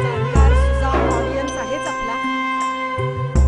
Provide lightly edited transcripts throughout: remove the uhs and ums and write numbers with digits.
जाणकार सुजाण ऑडियन्स आहेच आपला.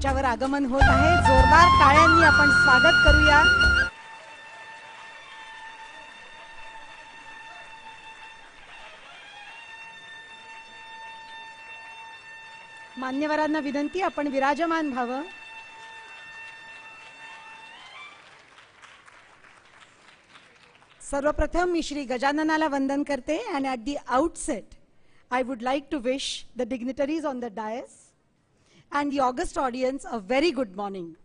मंचावर आगमन होत आहे. जोरदार टाळ्यांनी आपण स्वागत करूया. मान्यवरांना विनंती, आपण विराजमान व्हावं. सर्वप्रथम मी श्री गजाननाला वंदन करते. and at the outset I would like to wish the dignitaries on the dais and the august audience a very good morning.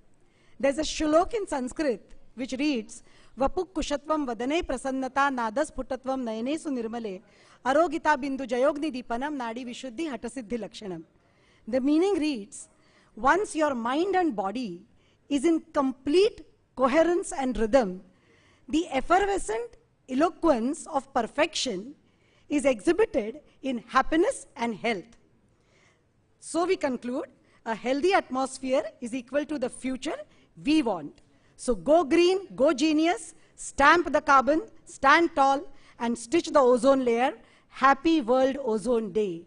There's a shlok in Sanskrit which reads vapuk kushatvam vadane prasannata nadas phutatvam nayanesu nirmale arogita bindu jayogni deepanam nadi vishuddhi hatasiddhi lakshanam. The meaning reads, once your mind and body is in complete coherence and rhythm, the effervescent eloquence of perfection is exhibited in happiness and health. So we conclude, a healthy atmosphere is equal to the future we want. So go green, go genius, stamp the carbon, stand tall, and stitch the ozone layer. Happy World Ozone Day.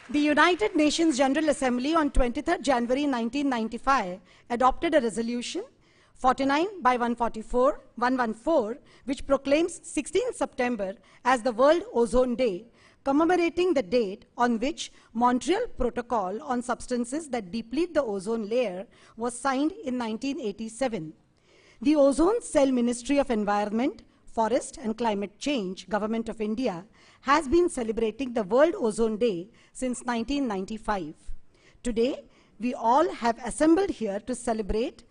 The United Nations General Assembly on 23rd January 1995 adopted a resolution 49 by 114, which proclaims 16th September as the World Ozone Day, commemorating the date on which Montreal Protocol on Substances that Deplete the Ozone Layer was signed in 1987. The Ozone Cell Ministry of Environment, Forest and Climate Change, Government of India, has been celebrating the World Ozone Day since 1995. Today, we all have assembled here to celebrate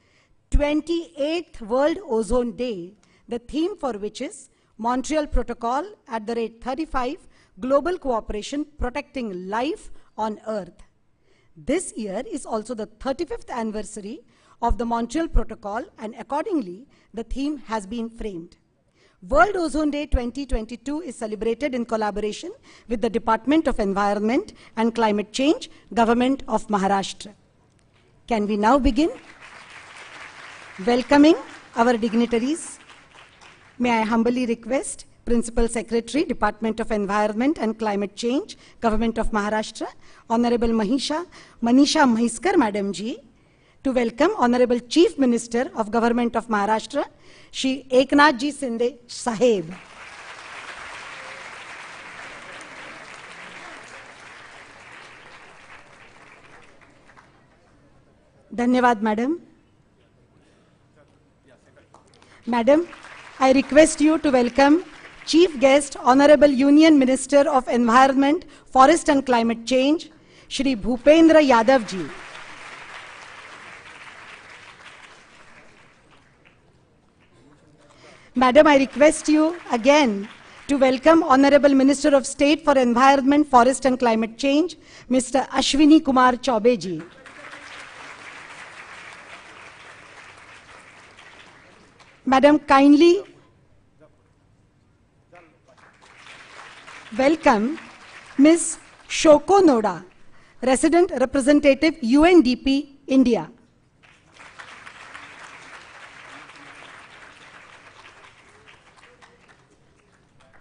28th World Ozone Day, the theme for which is Montreal Protocol @35, Global Cooperation Protecting Life on Earth. This year is also the 35th anniversary of the Montreal Protocol, and accordingly, the theme has been framed. World Ozone Day 2022 is celebrated in collaboration with the Department of Environment and Climate Change, Government of Maharashtra. Can we now begin? Welcoming our dignitaries, may I humbly request Principal Secretary, Department of Environment and Climate Change, Government of Maharashtra, Honorable Manisha Mahiskar Madam Ji, to welcome Honorable Chief Minister of Government of Maharashtra, Shri Eknath Ji Sinde Saheb. Dhanyavad, Madam. Madam, I request you to welcome Chief Guest, Honorable Union Minister of Environment, Forest and Climate Change, Shri Bhupendra Yadav Ji. Madam, I request you again to welcome Honorable Minister of State for Environment, Forest and Climate Change, Mr. Ashwini Kumar Chaube Ji. Madam, kindly welcome Ms. Shoko Noda, Resident Representative UNDP, India.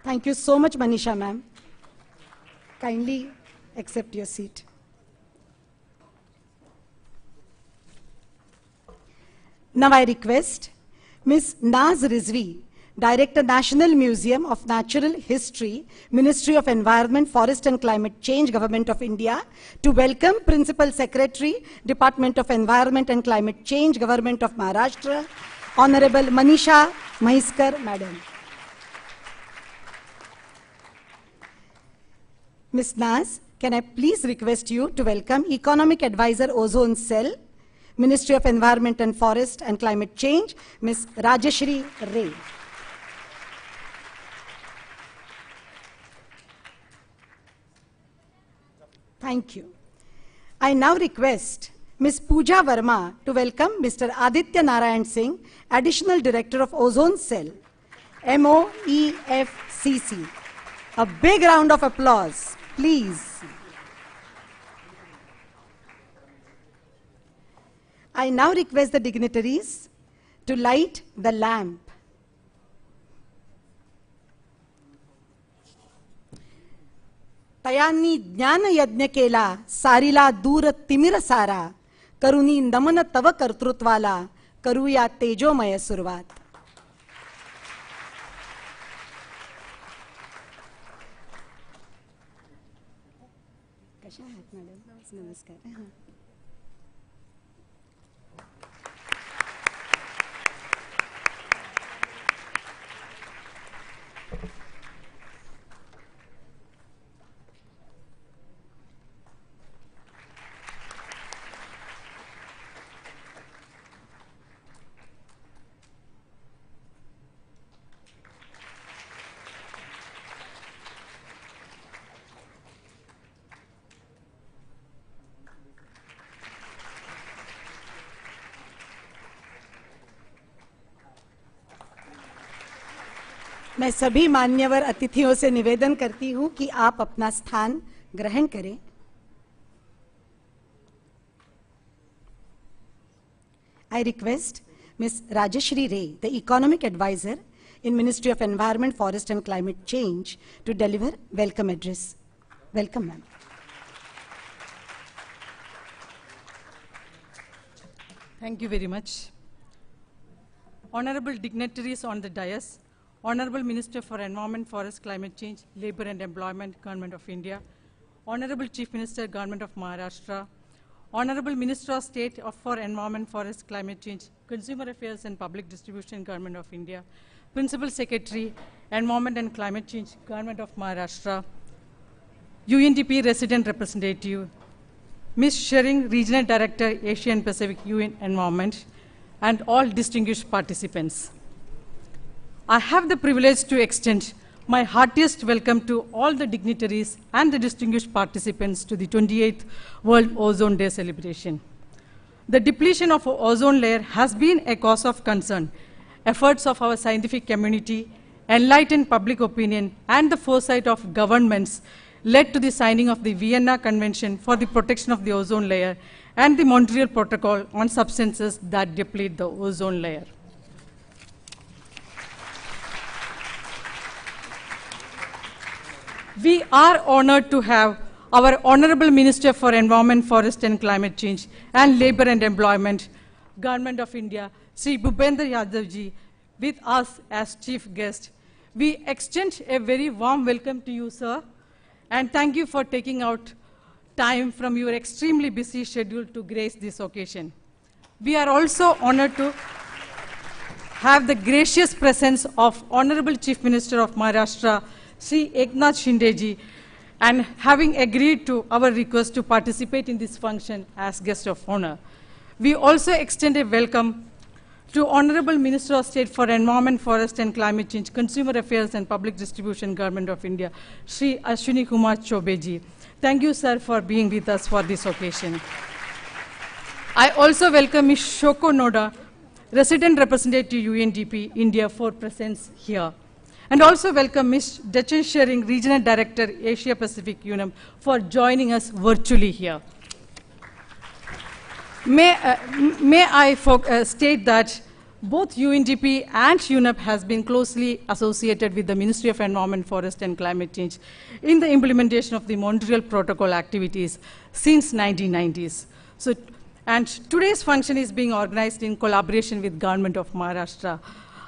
Thank you so much, Manisha ma'am. Kindly accept your seat. Now I request Ms. Naz Rizvi, Director, National Museum of Natural History, Ministry of Environment, Forest and Climate Change, Government of India, to welcome Principal Secretary, Department of Environment and Climate Change, Government of Maharashtra, Honorable Manisha Mahiskar Madam. Ms. Naz, can I please request you to welcome Economic Advisor, Ozone Cell, Ministry of Environment and Forest and Climate Change, Ms. Rajeshri Ray. Thank you. I now request Ms. Pooja Verma to welcome Mr. Aditya Narayan Singh, Additional Director of Ozone Cell, MOEFCC. A big round of applause, please. I now request the dignitaries to light the lamp. तयांनी ज्ञान यज्ञ केला सारिला दूर तिमिर सारा करुनी नमन तव कर्तृत्वाला करूया तेजोमय सुरुवात. कशा आहात मॅडम? नमस्कार. मैं सभी मान्यवर अतिथियों से निवेदन करती हूं कि आप अपना स्थान ग्रहण करें. I request Ms. Rajashri Ray, the Economic Advisor in Ministry of Environment, Forest and Climate Change, to deliver welcome address. Welcome, ma'am. Thank you very much. Honorable dignitaries on the dais, Honorable Minister for Environment, Forest, Climate Change, Labour and Employment, Government of India, Honorable Chief Minister, Government of Maharashtra, Honorable Minister of State for Environment, Forest, Climate Change, Consumer Affairs and Public Distribution, Government of India, Principal Secretary, Environment and Climate Change, Government of Maharashtra, UNDP Resident Representative, Ms. Shering, Regional Director, Asia and Pacific UN Environment, and all distinguished participants. I have the privilege to extend my heartiest welcome to all the dignitaries and the distinguished participants to the 28th World Ozone Day celebration. The depletion of our ozone layer has been a cause of concern. Efforts of our scientific community, enlightened public opinion, and the foresight of governments led to the signing of the Vienna Convention for the Protection of the Ozone Layer and the Montreal Protocol on substances that deplete the ozone layer. We are honored to have our Honorable Minister for Environment, Forest and Climate Change and Labour and Employment, Government of India, Sri Bhupendra Yadavji, with us as chief guest. We extend a very warm welcome to you, sir, and thank you for taking out time from your extremely busy schedule to grace this occasion. We are also honored to have the gracious presence of Honorable Chief Minister of Maharashtra, Sri Eknath Shindeji, and having agreed to our request to participate in this function as guest of honor. We also extend a welcome to Honorable Minister of State for Environment, Forest and Climate Change, Consumer Affairs and Public Distribution, Government of India, Sri Ashwini Kumar Chaubeji. Thank you, sir, for being with us for this occasion. I also welcome Ms. Shoko Noda, Resident Representative UNDP India, for presence here. And also welcome Ms. Dachen Shering, Regional Director, Asia Pacific UNEP, for joining us virtually here. May I state that both UNDP and UNEP has been closely associated with the Ministry of Environment, Forest and Climate Change in the implementation of the Montreal Protocol activities since 1990s. And today's function is being organized in collaboration with Government of Maharashtra.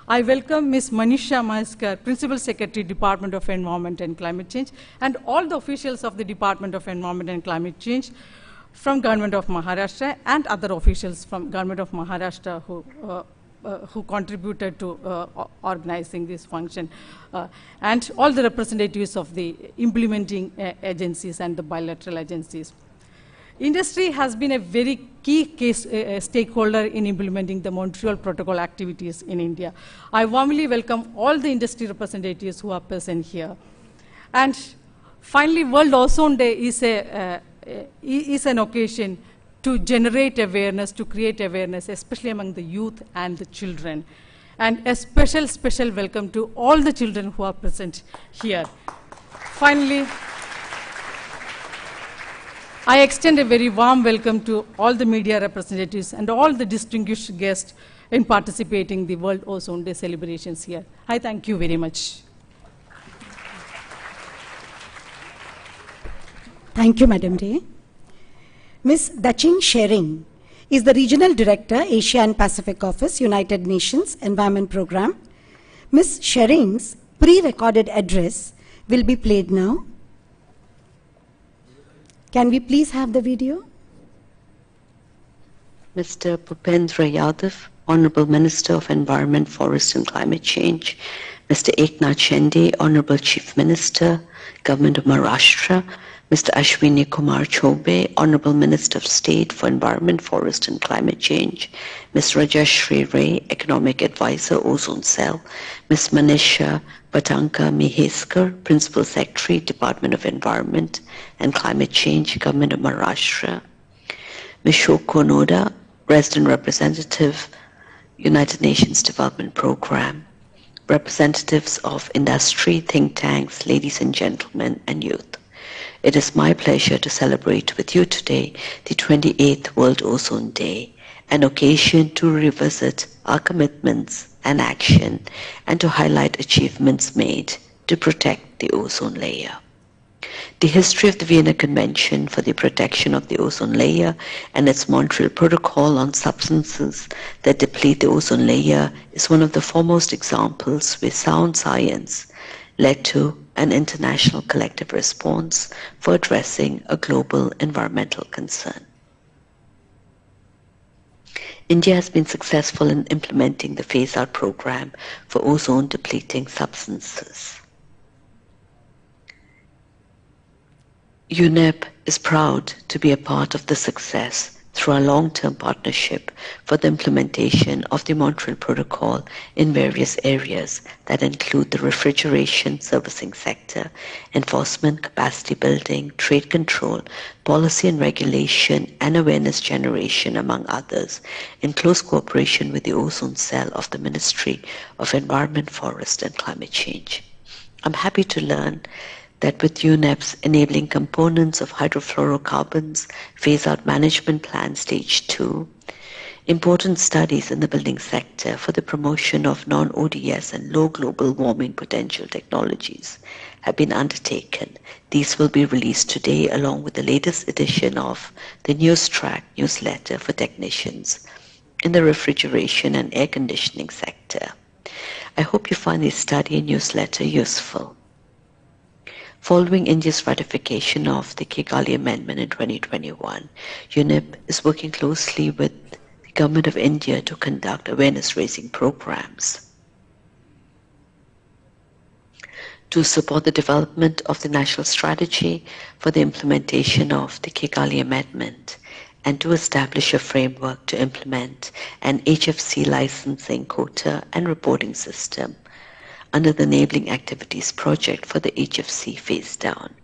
I welcome Ms. Manisha Mahaskar, Principal Secretary, Department of Environment and Climate Change, and all the officials of the Department of Environment and Climate Change from Government of Maharashtra and other officials from Government of Maharashtra who contributed to organizing this function, and all the representatives of the implementing agencies and the bilateral agencies. Industry has been a very key stakeholder in implementing the Montreal Protocol activities in India. I warmly welcome all the industry representatives who are present here. And finally, World Ozone Day is an occasion to generate awareness, to create awareness, especially among the youth and the children. And a special welcome to all the children who are present here. Finally, I extend a very warm welcome to all the media representatives and all the distinguished guests in participating in the World Ozone Day celebrations here. I thank you very much. Thank you, Madam Day. Ms. Dachin Shering is the Regional Director, Asia and Pacific Office, United Nations Environment Programme. Ms. Shering's pre-recorded address will be played now. Can we please have the video? Mr. Bhupendra Yadav, Honorable Minister of Environment, Forest and Climate Change, Mr. Eknath Shinde, Honorable Chief Minister, Government of Maharashtra, Mr. Ashwini Kumar Choube, Honorable Minister of State for Environment, Forest and Climate Change, Ms. Rajashri Ray, Economic Advisor, Ozone Cell, Ms. Manisha Patanka Miheskar, Principal Secretary, Department of Environment and Climate Change, Government of Maharashtra, Ms. Shoko Noda, Resident Representative, United Nations Development Programme, representatives of industry, think tanks, ladies and gentlemen, and youth. It is my pleasure to celebrate with you today the 28th World Ozone Day, an occasion to revisit our commitments and action and to highlight achievements made to protect the ozone layer. The history of the Vienna Convention for the Protection of the Ozone Layer and its Montreal Protocol on substances that deplete the ozone layer is one of the foremost examples where sound science led to an international collective response for addressing a global environmental concern. India has been successful in implementing the phase-out program for ozone-depleting substances. UNEP is proud to be a part of the success through our long-term partnership for the implementation of the Montreal Protocol in various areas that include the refrigeration servicing sector, enforcement, capacity building, trade control, policy and regulation, and awareness generation, among others, in close cooperation with the Ozone Cell of the Ministry of Environment, Forest and Climate Change. I'm happy to learn that with UNEP's enabling components of hydrofluorocarbons, phase-out management plan stage 2, important studies in the building sector for the promotion of non-ODS and low global warming potential technologies have been undertaken. These will be released today along with the latest edition of the News Track newsletter for technicians in the refrigeration and air conditioning sector. I hope you find this study and newsletter useful. Following India's ratification of the Kigali Amendment in 2021, UNEP is working closely with the Government of India to conduct awareness-raising programs to support the development of the national strategy for the implementation of the Kigali Amendment and to establish a framework to implement an HFC licensing quota and reporting system under the Enabling Activities Project for the HFC phase down.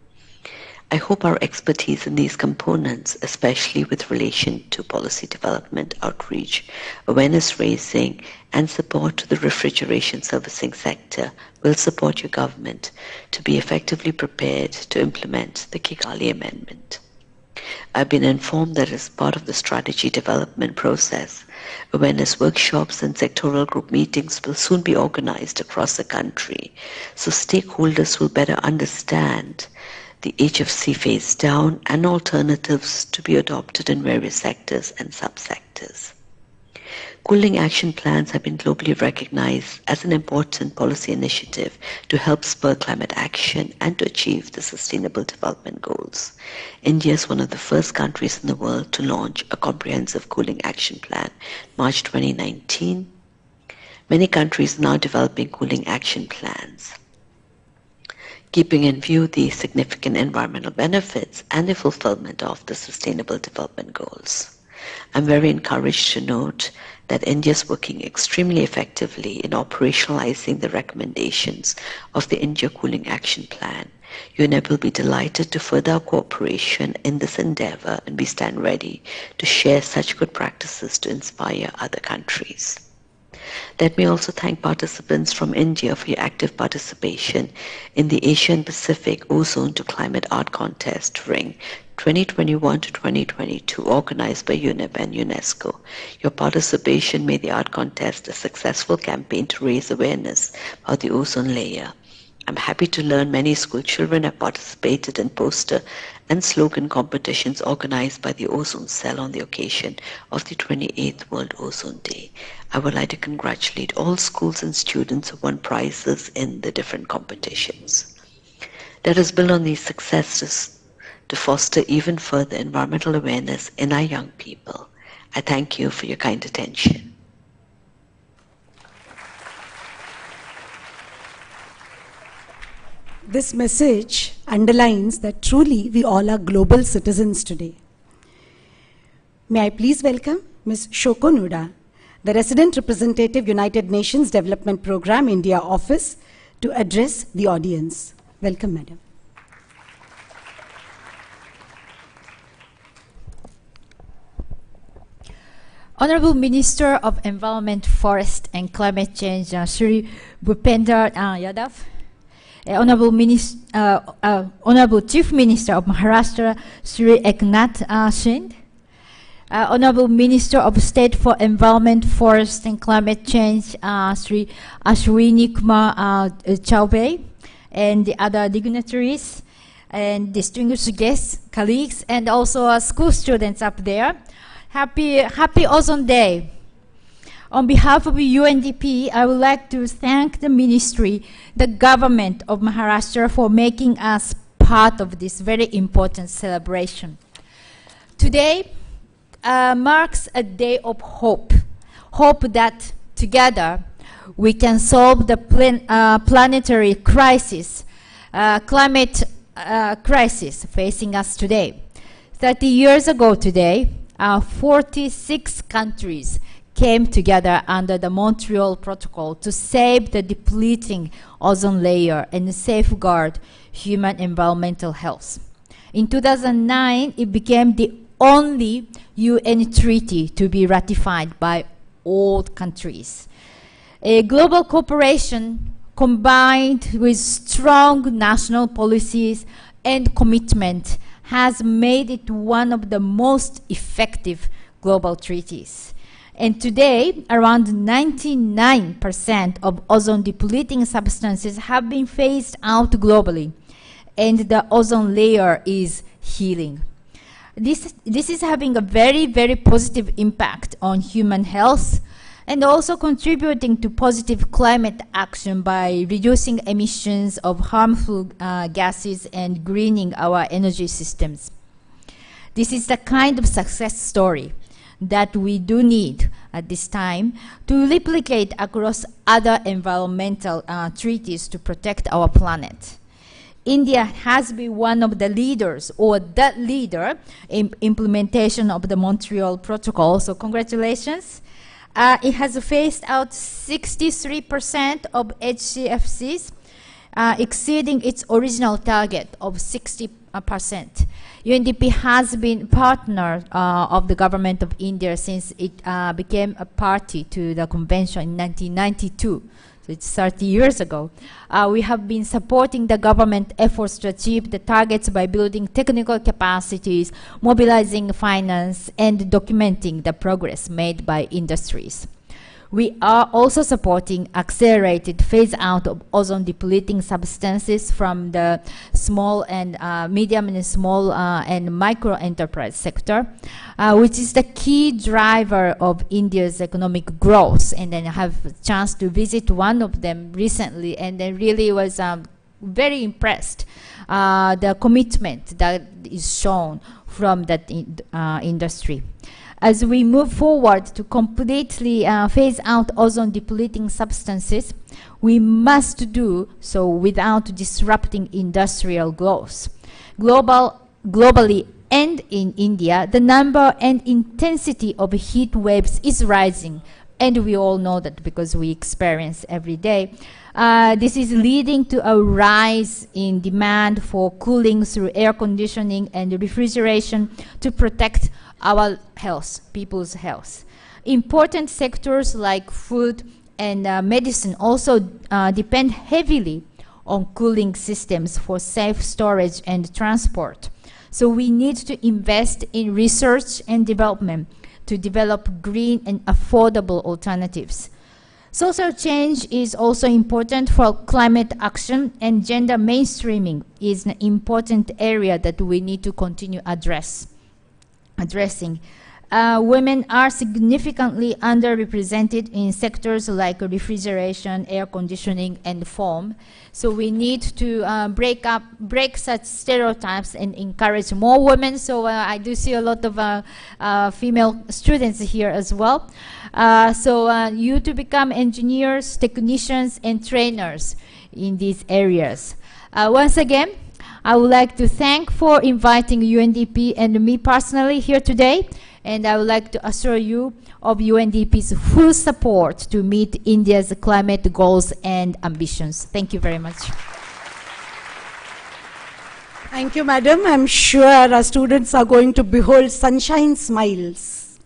I hope our expertise in these components, especially with relation to policy development, outreach, awareness raising, and support to the refrigeration servicing sector will support your government to be effectively prepared to implement the Kigali Amendment. I've been informed that as part of the strategy development process, awareness workshops and sectoral group meetings will soon be organized across the country, so stakeholders will better understand the HFC phase down and alternatives to be adopted in various sectors and subsectors. Cooling action plans have been globally recognized as an important policy initiative to help spur climate action and to achieve the Sustainable Development Goals. India is one of the first countries in the world to launch a comprehensive cooling action plan, March 2019. Many countries are now developing cooling action plans, keeping in view the significant environmental benefits and the fulfillment of the Sustainable Development Goals. I'm very encouraged to note that India is working extremely effectively in operationalizing the recommendations of the India Cooling Action Plan. UNEP will be delighted to further our cooperation in this endeavor, and we stand ready to share such good practices to inspire other countries. Let me also thank participants from India for your active participation in the Asian Pacific Ozone to Climate Art Contest Ring 2021 to 2022, organized by UNEP and UNESCO. Your participation made the art contest a successful campaign to raise awareness of the ozone layer I'm happy to learn many school children have participated in poster and slogan competitions organized by the Ozone Cell on the occasion of the 28th World Ozone Day. I would like to congratulate all schools and students who won prizes in the different competitions. Let us build on these successes to foster even further environmental awareness in our young people. I thank you for your kind attention. This message underlines that truly we all are global citizens today. May I please welcome Ms. Shoko Nuda, the Resident Representative, United Nations Development Programme, India Office, to address the audience. Welcome, Madam. Honorable Minister of Environment, Forest and Climate Change, Shri Bhupender Yadav, Honorable Chief Minister of Maharashtra, Shri Eknath Shinde, Honorable Minister of State for Environment, Forest and Climate Change, Shri Ashwini Kumar Chaubey, and the other dignitaries, and distinguished guests, colleagues, and also school students up there. Happy Ozone Day. On behalf of UNDP, I would like to thank the ministry, the government of Maharashtra for making us part of this very important celebration. Today marks a day of hope. Hope that together we can solve the planetary crisis, climate crisis facing us today. 30 years ago today, 46 countries came together under the Montreal Protocol to save the depleting ozone layer and safeguard human environmental health. In 2009, it became the only UN treaty to be ratified by all countries. A global cooperation combined with strong national policies and commitment has made it one of the most effective global treaties. And today, around 99% of ozone-depleting substances have been phased out globally, and the ozone layer is healing. This is having a very, very positive impact on human health, and also contributing to positive climate action by reducing emissions of harmful gases and greening our energy systems. This is the kind of success story that we do need at this time to replicate across other environmental treaties to protect our planet. India has been one of the leaders, or the leader, in implementation of the Montreal Protocol, so congratulations. It has phased out 63% of HCFCs, exceeding its original target of 60%. UNDP has been partner of the government of India since it became a party to the convention in 1992. So it's 30 years ago. We have been supporting the government efforts to achieve the targets by building technical capacities, mobilizing finance, and documenting the progress made by industries. We are also supporting accelerated phase-out of ozone-depleting substances from the small and medium and small and micro-enterprise sector, which is the key driver of India's economic growth. And then I have a chance to visit one of them recently, and then really was very impressed the commitment that is shown from that industry. As we move forward to completely phase out ozone-depleting substances, we must do so without disrupting industrial growth. Globally and in India, the number and intensity of heat waves is rising, and we all know that because we experience every day. This is leading to a rise in demand for cooling through air conditioning and refrigeration to protect our health, people's health. Important sectors like food and medicine also depend heavily on cooling systems for safe storage and transport. So we need to invest in research and development to develop green and affordable alternatives. Social change is also important for climate action, and gender mainstreaming is an important area that we need to continue addressing. Women are significantly underrepresented in sectors like refrigeration, air conditioning, and foam. So we need to break such stereotypes and encourage more women. So I do see a lot of female students here as well. You to become engineers, technicians, and trainers in these areas. Once again, I would like to thank for inviting UNDP and me personally here today. And I would like to assure you of UNDP's full support to meet India's climate goals and ambitions. Thank you very much. Thank you, madam. I'm sure our students are going to behold sunshine smiles.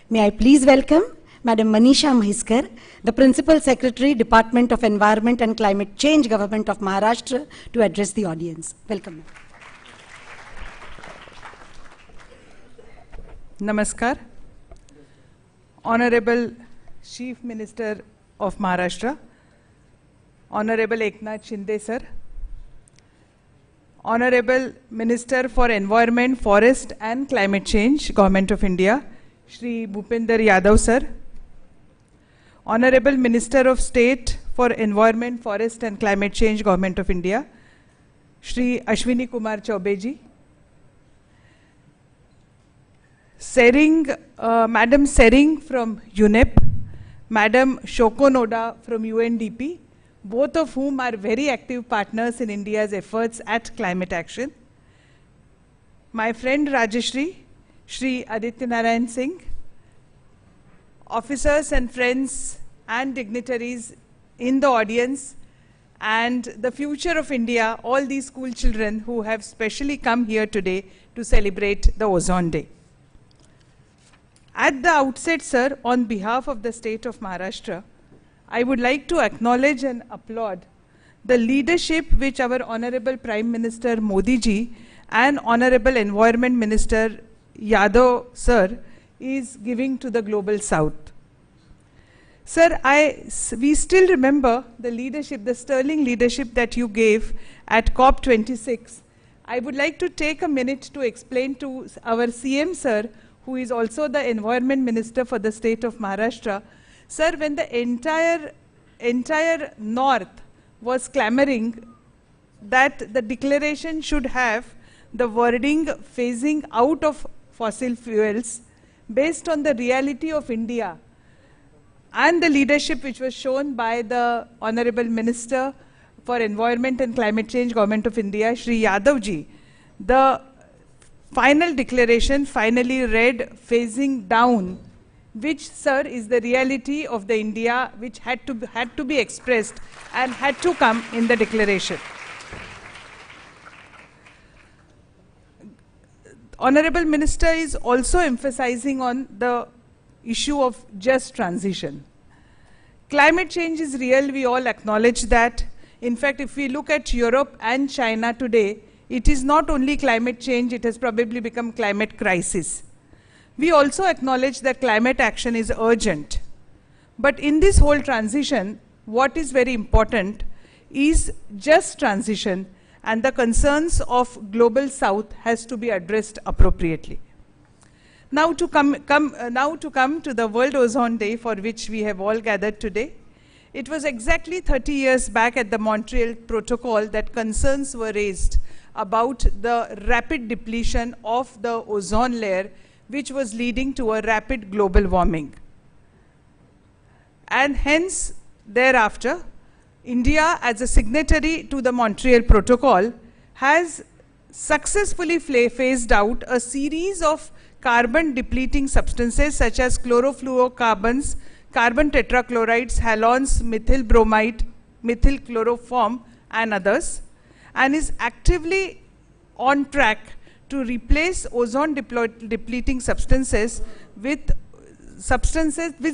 May I please welcome Madam Manisha Mahiskar, the Principal Secretary, Department of Environment and Climate Change, Government of Maharashtra, to address the audience. Welcome. Namaskar. Honorable Chief Minister of Maharashtra, Honorable Eknath Shinde sir, Honorable Minister for Environment, Forest and Climate Change, Government of India, Shri Bhupinder Yadav sir, Honorable Minister of State for Environment, Forest and Climate Change, Government of India, Shri Ashwini Kumar Chaube ji, Madam Sering from UNEP, Madam Shoko Noda from UNDP, both of whom are very active partners in India's efforts at climate action. My friend Rajeshri, Shri Aditya Narayan Singh, officers and friends and dignitaries in the audience, and the future of India, all these school children who have specially come here today to celebrate the Ozone Day. At the outset, sir, on behalf of the state of Maharashtra, I would like to acknowledge and applaud the leadership which our Honorable Prime Minister Modi ji and Honorable Environment Minister Yadav sir is giving to the Global South. Sir, we still remember the leadership, the sterling leadership that you gave at COP26. I would like to take a minute to explain to our CM sir, who is also the Environment Minister for the state of Maharashtra. Sir, when the entire North was clamoring that the declaration should have the wording phasing out of fossil fuels based on the reality of India and the leadership which was shown by the Honorable Minister for Environment and Climate Change, Government of India, Shri Yadav ji, the final declaration finally read phasing down, which, sir, is the reality of the India which had to be expressed and had to come in the declaration. Honorable Minister is also emphasizing on the issue of just transition. Climate change is real, we all acknowledge that. In fact, if we look at Europe and China today, it is not only climate change, it has probably become climate crisis. We also acknowledge that climate action is urgent. But in this whole transition, what is very important is just transition, and the concerns of Global South has to be addressed appropriately. Now to come to the World Ozone Day, for which we have all gathered today. It was exactly 30 years back at the Montreal Protocol that concerns were raised about the rapid depletion of the ozone layer, which was leading to a rapid global warming. And hence, thereafter, India, as a signatory to the Montreal Protocol, has successfully phased out a series of carbon depleting substances such as chlorofluorocarbons, carbon tetrachlorides, halogens, methyl bromide, methyl chloroform, and others, and is actively on track to replace ozone depleting substances with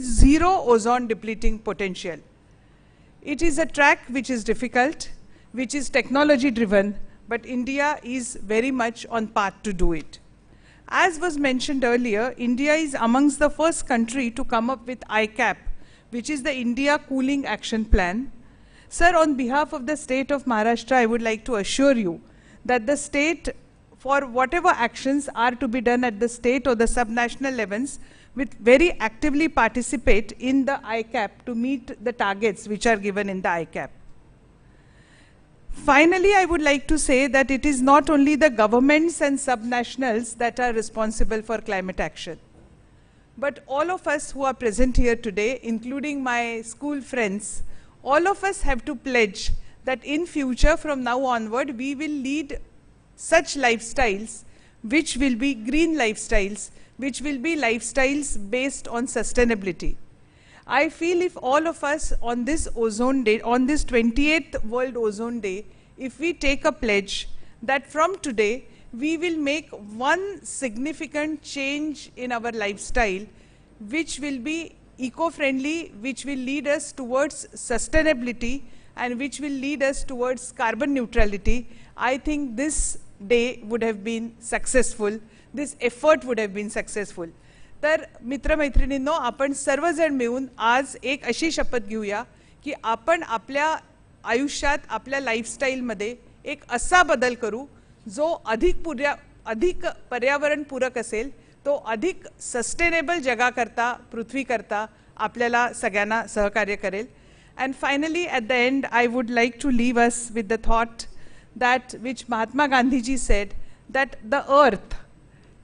zero ozone depleting potential. It is a track which is difficult, which is technology driven, but India is very much on path to do it. As was mentioned earlier, India is amongst the first country to come up with ICAP, which is the India Cooling Action Plan. Sir, on behalf of the state of Maharashtra, I would like to assure you that the state, for whatever actions are to be done at the state or the subnational levels, will very actively participate in the ICAP to meet the targets which are given in the ICAP. Finally, I would like to say that it is not only the governments and subnationals that are responsible for climate action, but all of us who are present here today, including my school friends, all of us have to pledge that in future, from now onward, we will lead such lifestyles which will be green lifestyles, which will be lifestyles based on sustainability. I feel if all of us on this Ozone Day, on this 28th World Ozone Day, if we take a pledge that from today we will make one significant change in our lifestyle which will be eco-friendly, which will lead us towards sustainability and which will lead us towards carbon neutrality, I think this day would have been successful, this effort would have been successful. तर मित्रमैत्रिणींनो, आपण सर्वजण मिळून आज एक अशी शपथ घेऊया की आपण आपल्या आयुष्यात, आपल्या लाईफस्टाईलमध्ये एक असा बदल करू जो अधिक पर्यावरणपूरक असेल, तो अधिक सस्टेनेबल जगाकरता, पृथ्वीकरता आपल्याला सगळ्यांना सहकार्य करेल. And finally, at the end, I would like to leave us with the thought that which Mahatma Gandhi ji said, that the earth,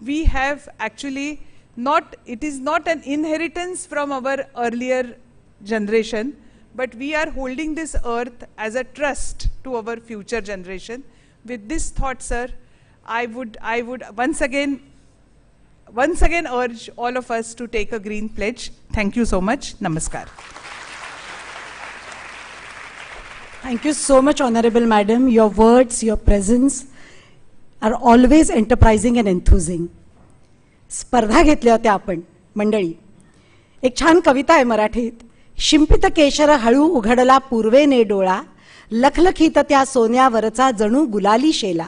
we have actually not, it is not an inheritance from our earlier generation, but we are holding this earth as a trust to our future generation. With this thought, sir, I would once again urge all of us to take a green pledge. Thank you so much. Namaskar. Thank you so much, Honorable Madam. Your words, your presence are always enterprising and enthusing. स्पर्धा घेतल्या होत्या आपण मंडळी. एक छान कविता आहे मराठीत. शिंपित केशर हळू उघडला पूर्वेने डोळा, लखलखीत त्या सोन्यावरचा जणू गुलाली शेला.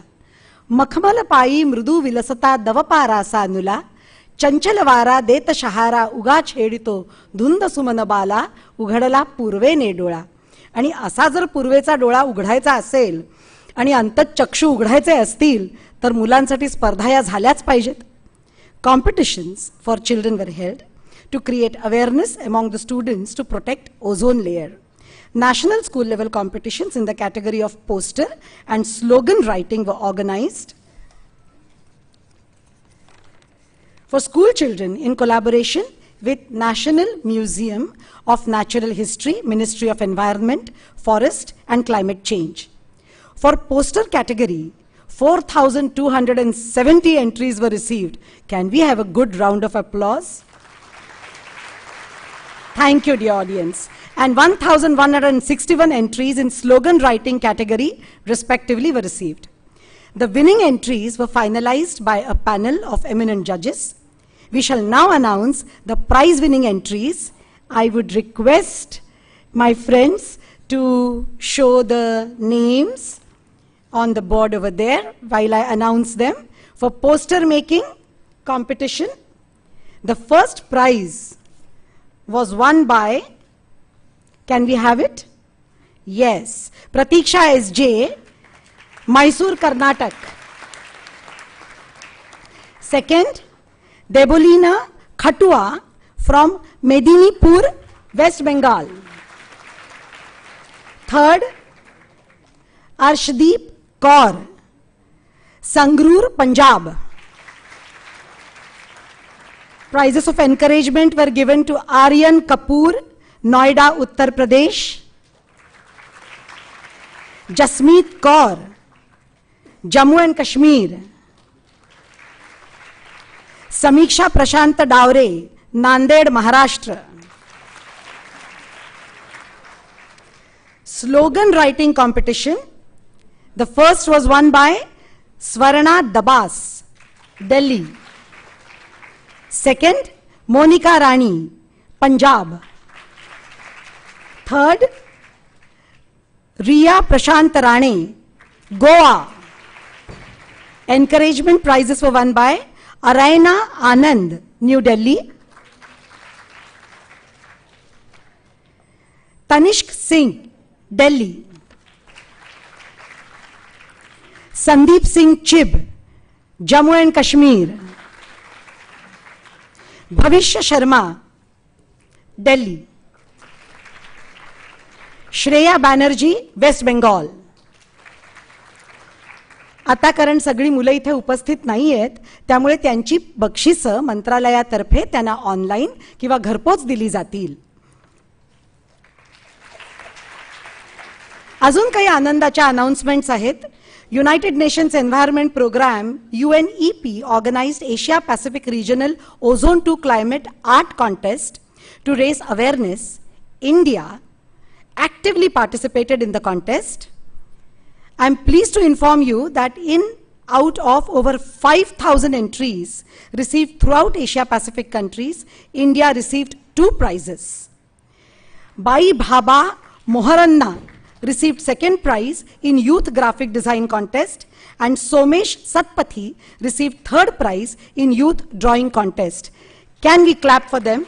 मखमल पायी मृदू विलसता दवपारासा नुला, चंचल वारा देत शहारा उगा छेडितो धुंद सुमन बाला, उघडला पूर्वेने डोळा. आणि असा जर पूर्वेचा डोळा उघडायचा असेल आणि अंतःचक्षु उघडायचे असतील तर मुलांसाठी स्पर्धा या झाल्याच पाहिजेत. Competitions for children were held to create awareness among the students to protect ozone layer. National school level competitions in the category of poster and slogan writing were organized. For school children in collaboration with National Museum of Natural History, Ministry of Environment, Forest and Climate Change. For poster category, 4,270 entries were received. Can we have a good round of applause? Thank you, dear audience. And 1,161 entries in slogan writing category respectively were received. The winning entries were finalized by a panel of eminent judges. We shall now announce the prize winning entries. I would request my friends to show the names on the board over there while I announce them. For poster making competition, the first prize was won by, can we have it? Yes, Pratiksha SJ, Mysore, Karnataka. Second, Debolina Khatua from Medinipur, West Bengal. Third, Arshdeep Kaur, Sangrur, Punjab. Prizes of encouragement were given to Aryan Kapoor, Noida, Uttar Pradesh. Jasmeet Kaur, Jammu and Kashmir. Samiksha Prashant Davre, Nanded, Maharashtra. Slogan writing competition. The first was won by Swarna Dabas, Delhi. Second, Monica Rani, Punjab. Third, Riya Prashant Rane, Goa. Encouragement prizes were won by Araina Anand, New Delhi. Tanishk Singh, Delhi. Sandeep Singh Chib, Jammu and Kashmir. Bhavishya Sharma, Delhi. Shreya Banerjee, West Bengal. आता कारण सगळी मुलं इथे उपस्थित नाही आहेत, त्यामुळे त्यांची बक्षिसं मंत्रालयातर्फे त्यांना ऑनलाईन किंवा घरपोच दिली जातील. अजून काही आनंदाच्या अनाउन्समेंट्स आहेत. United Nations Environment Program, UNEP, organized Asia Pacific Regional Ozone 2 Climate Art Contest to raise awareness. India actively participated in the contest. I am pleased to inform you that out of over 5,000 entries received throughout Asia Pacific countries, India received 2 prizes. Bai Bhaba Moharanna received 2nd prize in Youth Graphic Design Contest, and Somesh Satpathy received 3rd prize in Youth Drawing Contest. Can we clap for them?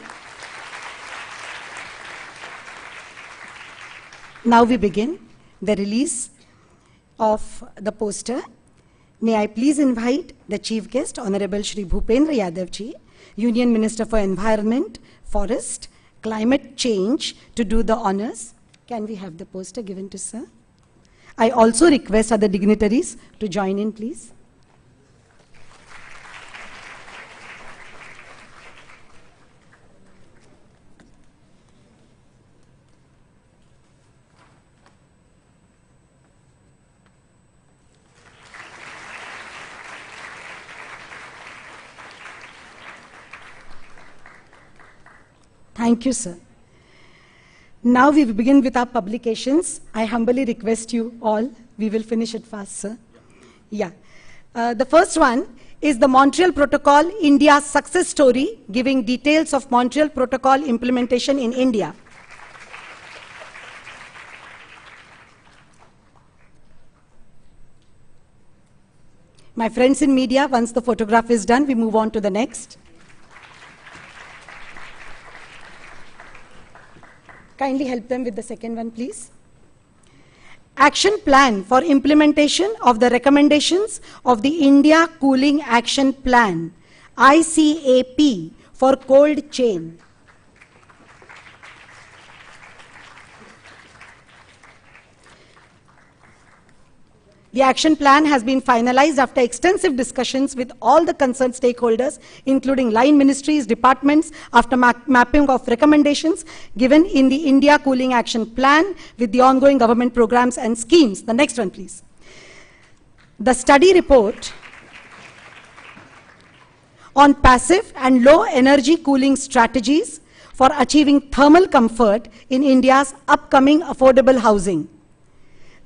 Now we begin the release of the poster. May I please invite the Chief Guest, Honorable Shri Bhupendra Yadav Ji, Union Minister for Environment, Forest, Climate Change, to do the honors. Can we have the poster given to sir? I also request other dignitaries to join in, please. Thank you, sir. Now we will begin with our publications. I humbly request you all, we will finish it fast, sir. Yeah. The first one is the Montreal Protocol, India's success story, giving details of Montreal Protocol implementation in India. My friends in media, once the photograph is done, we move on to the next. Kindly help them with the second one, please. Action Plan for implementation of the recommendations of the India Cooling Action Plan, ICAP, for cold chain. The action plan has been finalized after extensive discussions with all the concerned stakeholders, including line ministries, departments, after mapping of recommendations given in the India Cooling Action Plan with the ongoing government programs and schemes. The next one, please. The study report on passive and low energy cooling strategies for achieving thermal comfort in India's upcoming affordable housing.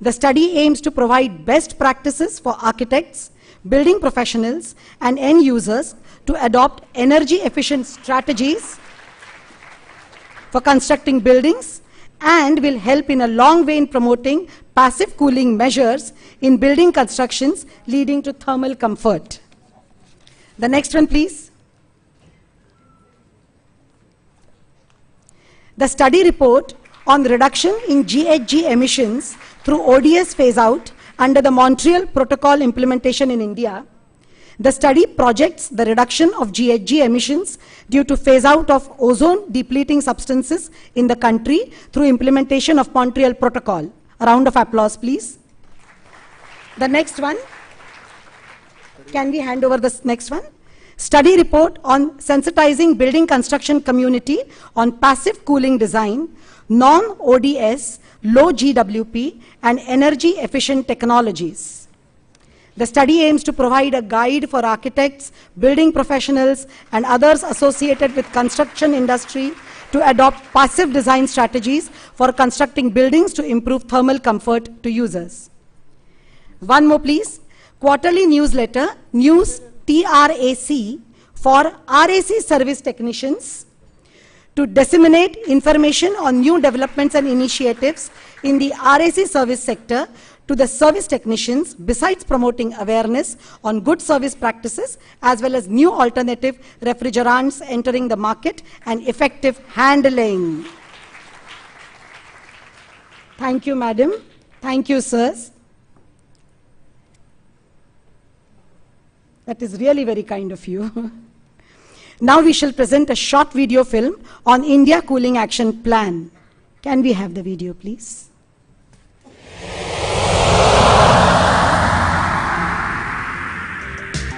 The study aims to provide best practices for architects, building professionals, and end users to adopt energy efficient strategies for constructing buildings, and will help in a long way in promoting passive cooling measures in building constructions leading to thermal comfort. The next one, please. The study report on the reduction in GHG emissions through ODS phase-out under the Montreal Protocol implementation in India. The study projects the reduction of GHG emissions due to phase-out of ozone-depleting substances in the country through implementation of Montreal Protocol. A round of applause, please. The next one. Can we hand over this next one? Study report on sensitizing building construction community on passive cooling design, non-ODS, low GWP, and energy efficient technologies. The study aims to provide a guide for architects, building professionals, and others associated with construction industry to adopt passive design strategies for constructing buildings to improve thermal comfort to users. One more, please. Quarterly newsletter, News TRAC, for RAC service technicians to disseminate information on new developments and initiatives in the RAC service sector to the service technicians, besides promoting awareness on good service practices as well as new alternative refrigerants entering the market and effective handling. Thank you, madam. Thank you, sirs. That is really very kind of you. Now we shall present a short video film on India Cooling Action Plan. Can we have the video, please?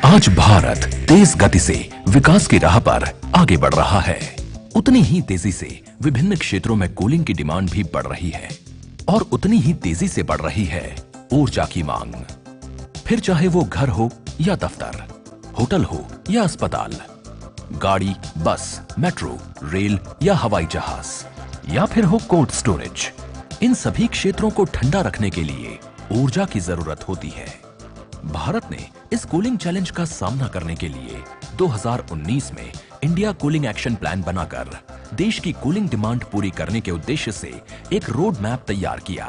आज भारत तेज गति से विकास की राह पर आगे बढ़ रहा है। उतनी ही तेजी से विभिन्न क्षेत्रों में कूलिंग की डिमांड भी बढ़ रही है और उतनी ही तेजी से बढ़ रही है ऊर्जा की मांग। फिर चाहे वो घर हो या दफ्तर, होटल हो या अस्पताल, गाड़ी, बस, मेट्रो, रेल या हवाई जहाज, या फिर हो कोल्ड स्टोरेज, इन सभी क्षेत्रों को ठंडा रखने के लिए ऊर्जा की जरूरत होती है। भारत ने इस कूलिंग चैलेंज का सामना करने के लिए 2019 में इंडिया कूलिंग एक्शन प्लान बनाकर देश की कूलिंग डिमांड पूरी करने के उद्देश्य से एक रोड मैप तैयार किया।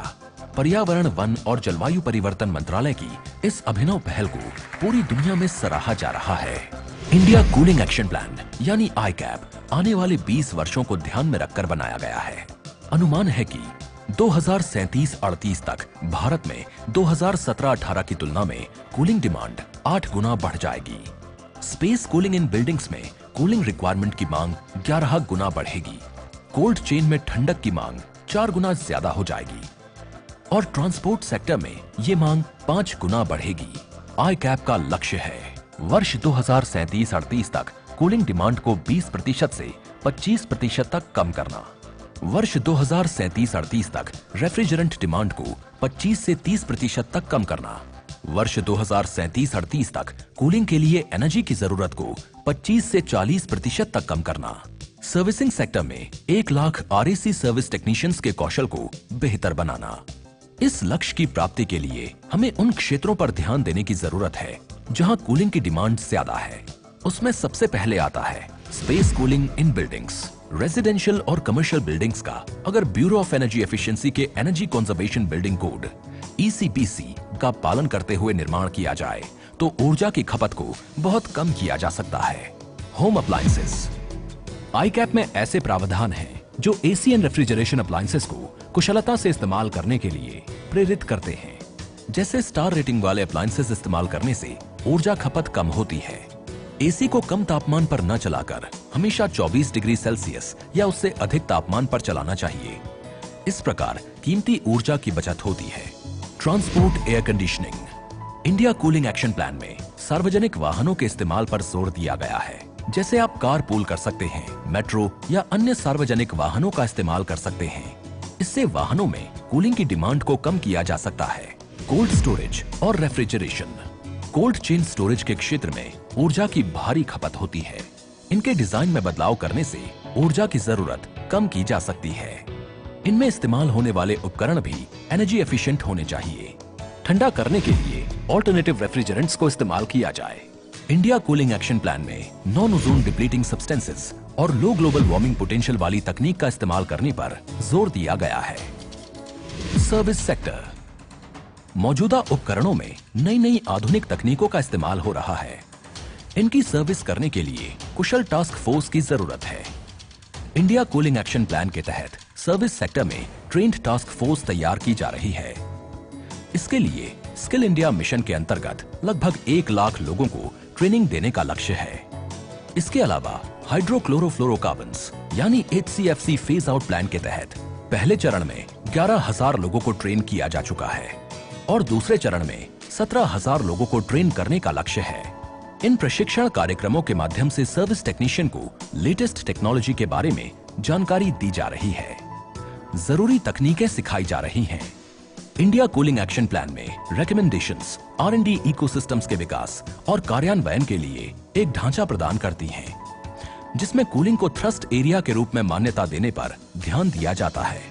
पर्यावरण, वन और जलवायु परिवर्तन मंत्रालय की इस अभिनव पहल को पूरी दुनिया में सराहा जा रहा है। इंडिया कूलिंग एक्शन प्लान यानी ICAP आने वाले 20 वर्षों को ध्यान में रखकर बनाया गया है। अनुमान है कि 2037-38 तक भारत में 2017-18 की तुलना में कूलिंग डिमांड 8 गुना बढ़ जाएगी। स्पेस कूलिंग इन बिल्डिंग्स में कूलिंग रिक्वायरमेंट की मांग 11 गुना बढ़ेगी। कोल्ड चेन में ठंडक की मांग 4 गुना ज्यादा हो जाएगी और ट्रांसपोर्ट सेक्टर में ये मांग 5 गुना बढ़ेगी। ICAP का लक्ष्य है वर्ष 2037-38 तक कूलिंग डिमांड को 20% से 25% तक कम करना। वर्ष 2037-38 तक रेफ्रिजरेंट डिमांड को 25 से 30% तक कम करना। वर्ष 2037-38 तक कूलिंग के लिए एनर्जी की जरूरत को 25 से 40% तक कम करना। सर्विसिंग सेक्टर में 1 लाख RAC सर्विस टेक्नीशियंस के कौशल को बेहतर बनाना। इस लक्ष्य की प्राप्ति के लिए हमें उन क्षेत्रों पर ध्यान देने की जरूरत है जहां कूलिंग की डिमांड ज्यादा है। उसमें सबसे पहले आता है स्पेस कूलिंग इन बिल्डिंग्स। रेजिडेंशियल और कमर्शियल बिल्डिंग्स का अगर ब्यूरो ऑफ एनर्जी एफिशिएंसी के energy conservation building code ECPC का पालन करते हुए निर्माण किया जाए तो ऊर्जा की खपत को बहुत कम किया जा सकता है। Home appliances. ICAP में ऐसे प्रावधान हैं जो AC एंड रेफ्रिजरेशन अप्लायंसेस को कुशलता से इस्तेमाल करने के लिए प्रेरित करते हैं। जैसे स्टार रेटिंग वाले अप्लायंसेस इस्तेमाल करने से ऊर्जा खपत कम होती है। AC को कम तापमान पर न चलाकर हमेशा 24 डिग्री सेल्सियस या उससे अधिक तापमान पर चलाना चाहिए। इस प्रकार कीमती ऊर्जा की बचत होती है। Transport air conditioning. India cooling action plan में सार्वजनिक वाहनों के इस्तेमाल पर जोर दिया गया है। जैसे आप कार पूल कर सकते हैं, मेट्रो या अन्य सार्वजनिक वाहनों का इस्तेमाल कर सकते हैं। इससे वाहनों में कूलिंग की डिमांड को कम किया जा सकता है। कोल्ड स्टोरेज और रेफ्रिजरेशन। कोल्ड चेन स्टोरेज के क्षेत्र में ऊर्जा की भारी खपत होती है। इनके डिजाइन में बदलाव करने से ऊर्जा की जरूरत कम की जा सकती है। इनमें इस्तेमाल होने वाले उपकरण भी एनर्जी एफिशिएंट होने चाहिए। ठंडा करने के लिए ऑल्टरनेटिव रेफ्रिजरेंट्स को इस्तेमाल किया जाए। इंडिया कूलिंग एक्शन प्लान में नॉन ओजोन डिप्लीटिंग सब्सटेंसेस और लो ग्लोबल वार्मिंग पोटेंशियल वाली तकनीक का इस्तेमाल करने पर जोर दिया गया है। Service sector. मौजूदा उपकरणों में नई नई आधुनिक तकनीकों का इस्तेमाल हो रहा है। इनकी सर्विस करने के लिए कुशल टास्क फोर्स की जरूरत है। इंडिया कूलिंग एक्शन प्लान के तहत सर्विस सेक्टर में ट्रेन्ड टास्क फोर्स तैयार की जा रही है। इसके लिए स्किल इंडिया मिशन के अंतर्गत लगभग 1 लाख लोगों को ट्रेनिंग देने का लक्ष्य है। इसके अलावा हाइड्रोक्लोरोफ्लोरोकार्बन्स यानी HCFC फेज आउट प्लान के तहत पहले चरण में 11,000 लोगों को ट्रेन किया जा चुका है और दूसरे चरण में 17,000 लोगों को ट्रेन करने का लक्ष्य है। इन प्रशिक्षण कार्यक्रमों के माध्यम से सर्विस टेक्नीशियन को लेटेस्ट टेक्नोलॉजी के बारे में जानकारी दी जा रही है। जरूरी तकनीकें सिखाई जा रही हैं। इंडिया कूलिंग एक्शन प्लान में रिकमेंडेशंस R&D इकोसिस्टम्स के विकास और कार्यान्वयन के लिए एक ढांचा प्रदान करती हैं, जिसमें कूलिंग को थ्रस्ट एरिया के रूप में मान्यता देने पर ध्यान दिया जाता है।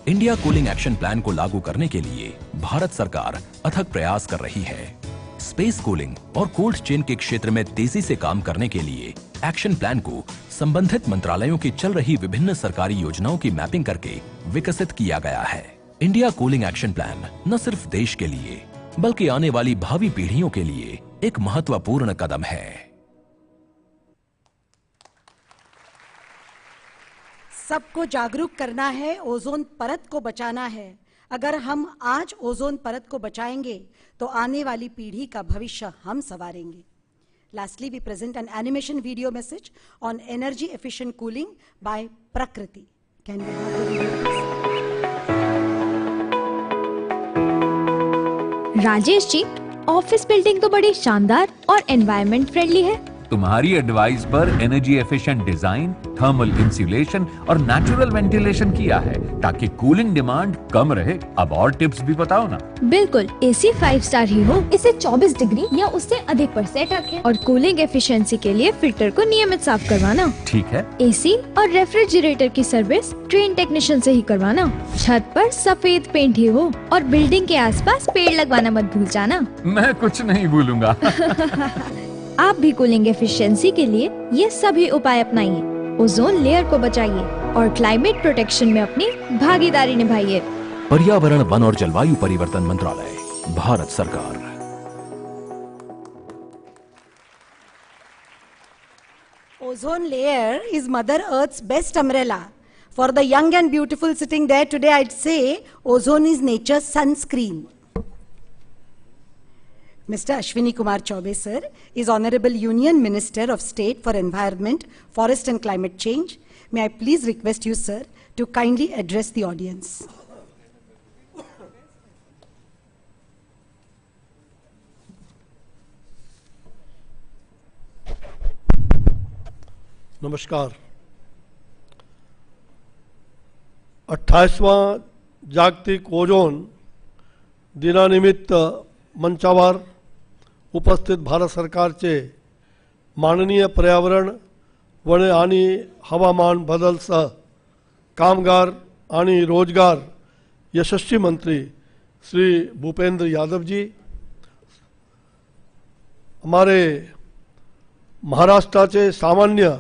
इंडिया कूलिंग एक्शन प्लान को लागू करने के लिए भारत सरकार अथक प्रयास कर रही है। स्पेस कूलिंग और कोल्ड चेन के क्षेत्र में तेजी से काम करने के लिए एक्शन प्लान को संबंधित मंत्रालयों की चल रही विभिन्न सरकारी योजनाओं की मैपिंग करके विकसित किया गया है। इंडिया कूलिंग एक्शन प्लान न सिर्फ देश के लिए बल्कि आने वाली भावी पीढ़ियों के लिए एक महत्वपूर्ण कदम है। सबको जागरूक करना है, ओजोन परत को बचाना है। अगर हम आज ओजोन परत को बचाएंगे तो आने वाली पीढ़ी का भविष्य हम संवारेंगे. Lastly, we present an animation video message on energy efficient cooling by Prakriti. Can we have the video, please? Rajesh ji, office building तो बड़ी शानदार और एनवायरनमेंट फ्रेंडली है. तुम्हारी एडवाइस पर energy efficient design, thermal insulation और नेचुरल वेंटिलेशन किया है ताकि कूलिंग डिमांड कम रहे. अब और टिप्स भी बताओ ना. बिल्कुल, एसी 5 स्टार ही हो, इसे 24 डिग्री या उससे अधिक पर सेट रखें और कूलिंग एफिशिएंसी के लिए फिल्टर को नियमित साफ करवाना. ठीक है. एसी और रेफ्रिजरेटर की सर्विस ट्रेन टेक्नीशियन से ही करवाना. छत पर सफेद पेंट ही हो और बिल्डिंग के आसपास पेड़ लगवाना मत भूल जाना. मैं कुछ नहीं भूलूंगा. आप भी कूलिंग एफिशिएंसी के लिए ये सभी उपाय अपनाइए, ओजोन लेयर को बचाइए और क्लाइमेट प्रोटेक्शन में अपनी भागीदारी निभाइए. पर्यावरण, वन और जलवायु परिवर्तन मंत्रालय, भारत सरकार. Ozone layer is Mother Earth's best umbrella. For the young and beautiful sitting there today, I'd say ozone is nature's sunscreen. Mr. Ashwini Kumar Chaubey, sir, is Honorable Union Minister of State for Environment, Forest and Climate Change. May I please request you, sir, to kindly address the audience. नमस्कार. 28वां जागतिक ozone दिनानिमित्त मंचावर उपस्थित भारत सरकारचे माननीय पर्यावरण, one आणि हवामान बदलसह कामगार आणि रोजगार यशस्वी मंत्री श्री भूपेंद्र यादव जी, हमारे महाराष्ट्राचे सामान्य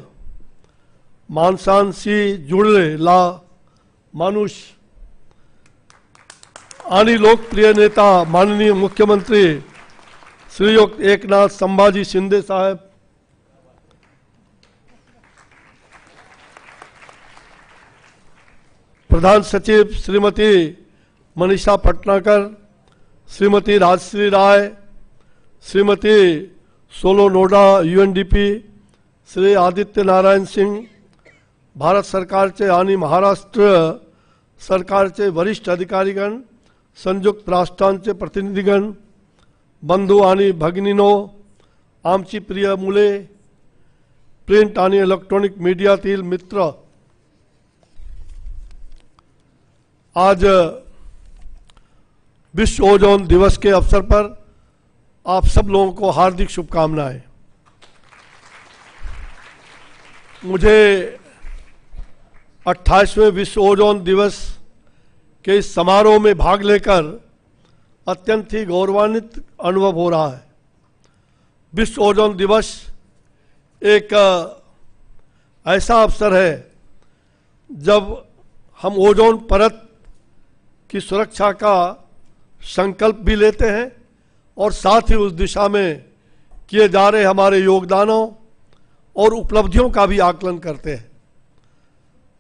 माणसांशी जुळलेला माणूस आणि लोकप्रिय नेता माननीय मुख्यमंत्री श्रीयुक्त एकनाथ संभाजी शिंदे साहेब, प्रधान सचिव श्रीमती मनीषा पटनाकर, श्रीमती राजश्री राय, श्रीमती सोलोनोडा यूएनडीपी, श्री आदित्य नारायण सिंह, भारत सरकारचे आणि महाराष्ट्र सरकारचे वरिष्ठ अधिकारीगण, संयुक्त राष्ट्रांचे प्रतिनिधीगण, बंधू आणि भगिनीनो, आमची प्रिय मुले, प्रिंट आणि इलेक्ट्रॉनिक मीडियातील मित्र, आज विश्व ओजोन दिवस के अवसर पर आप सब लोगों को हार्दिक शुभकामनाएं. मुझे 28वें विश्व ओजोन दिवस के इस समारोह में भाग लेकर अत्यंत ही गौरवान्वित अनुभव हो रहा है. विश्व ओजोन दिवस एक ऐसा अवसर है जब हम ओजोन परत की सुरक्षा का संकल्प भी लेते हैं और साथ ही उस दिशा में किए जा रहे हमारे योगदानों और उपलब्धियों का भी आकलन करते हैं.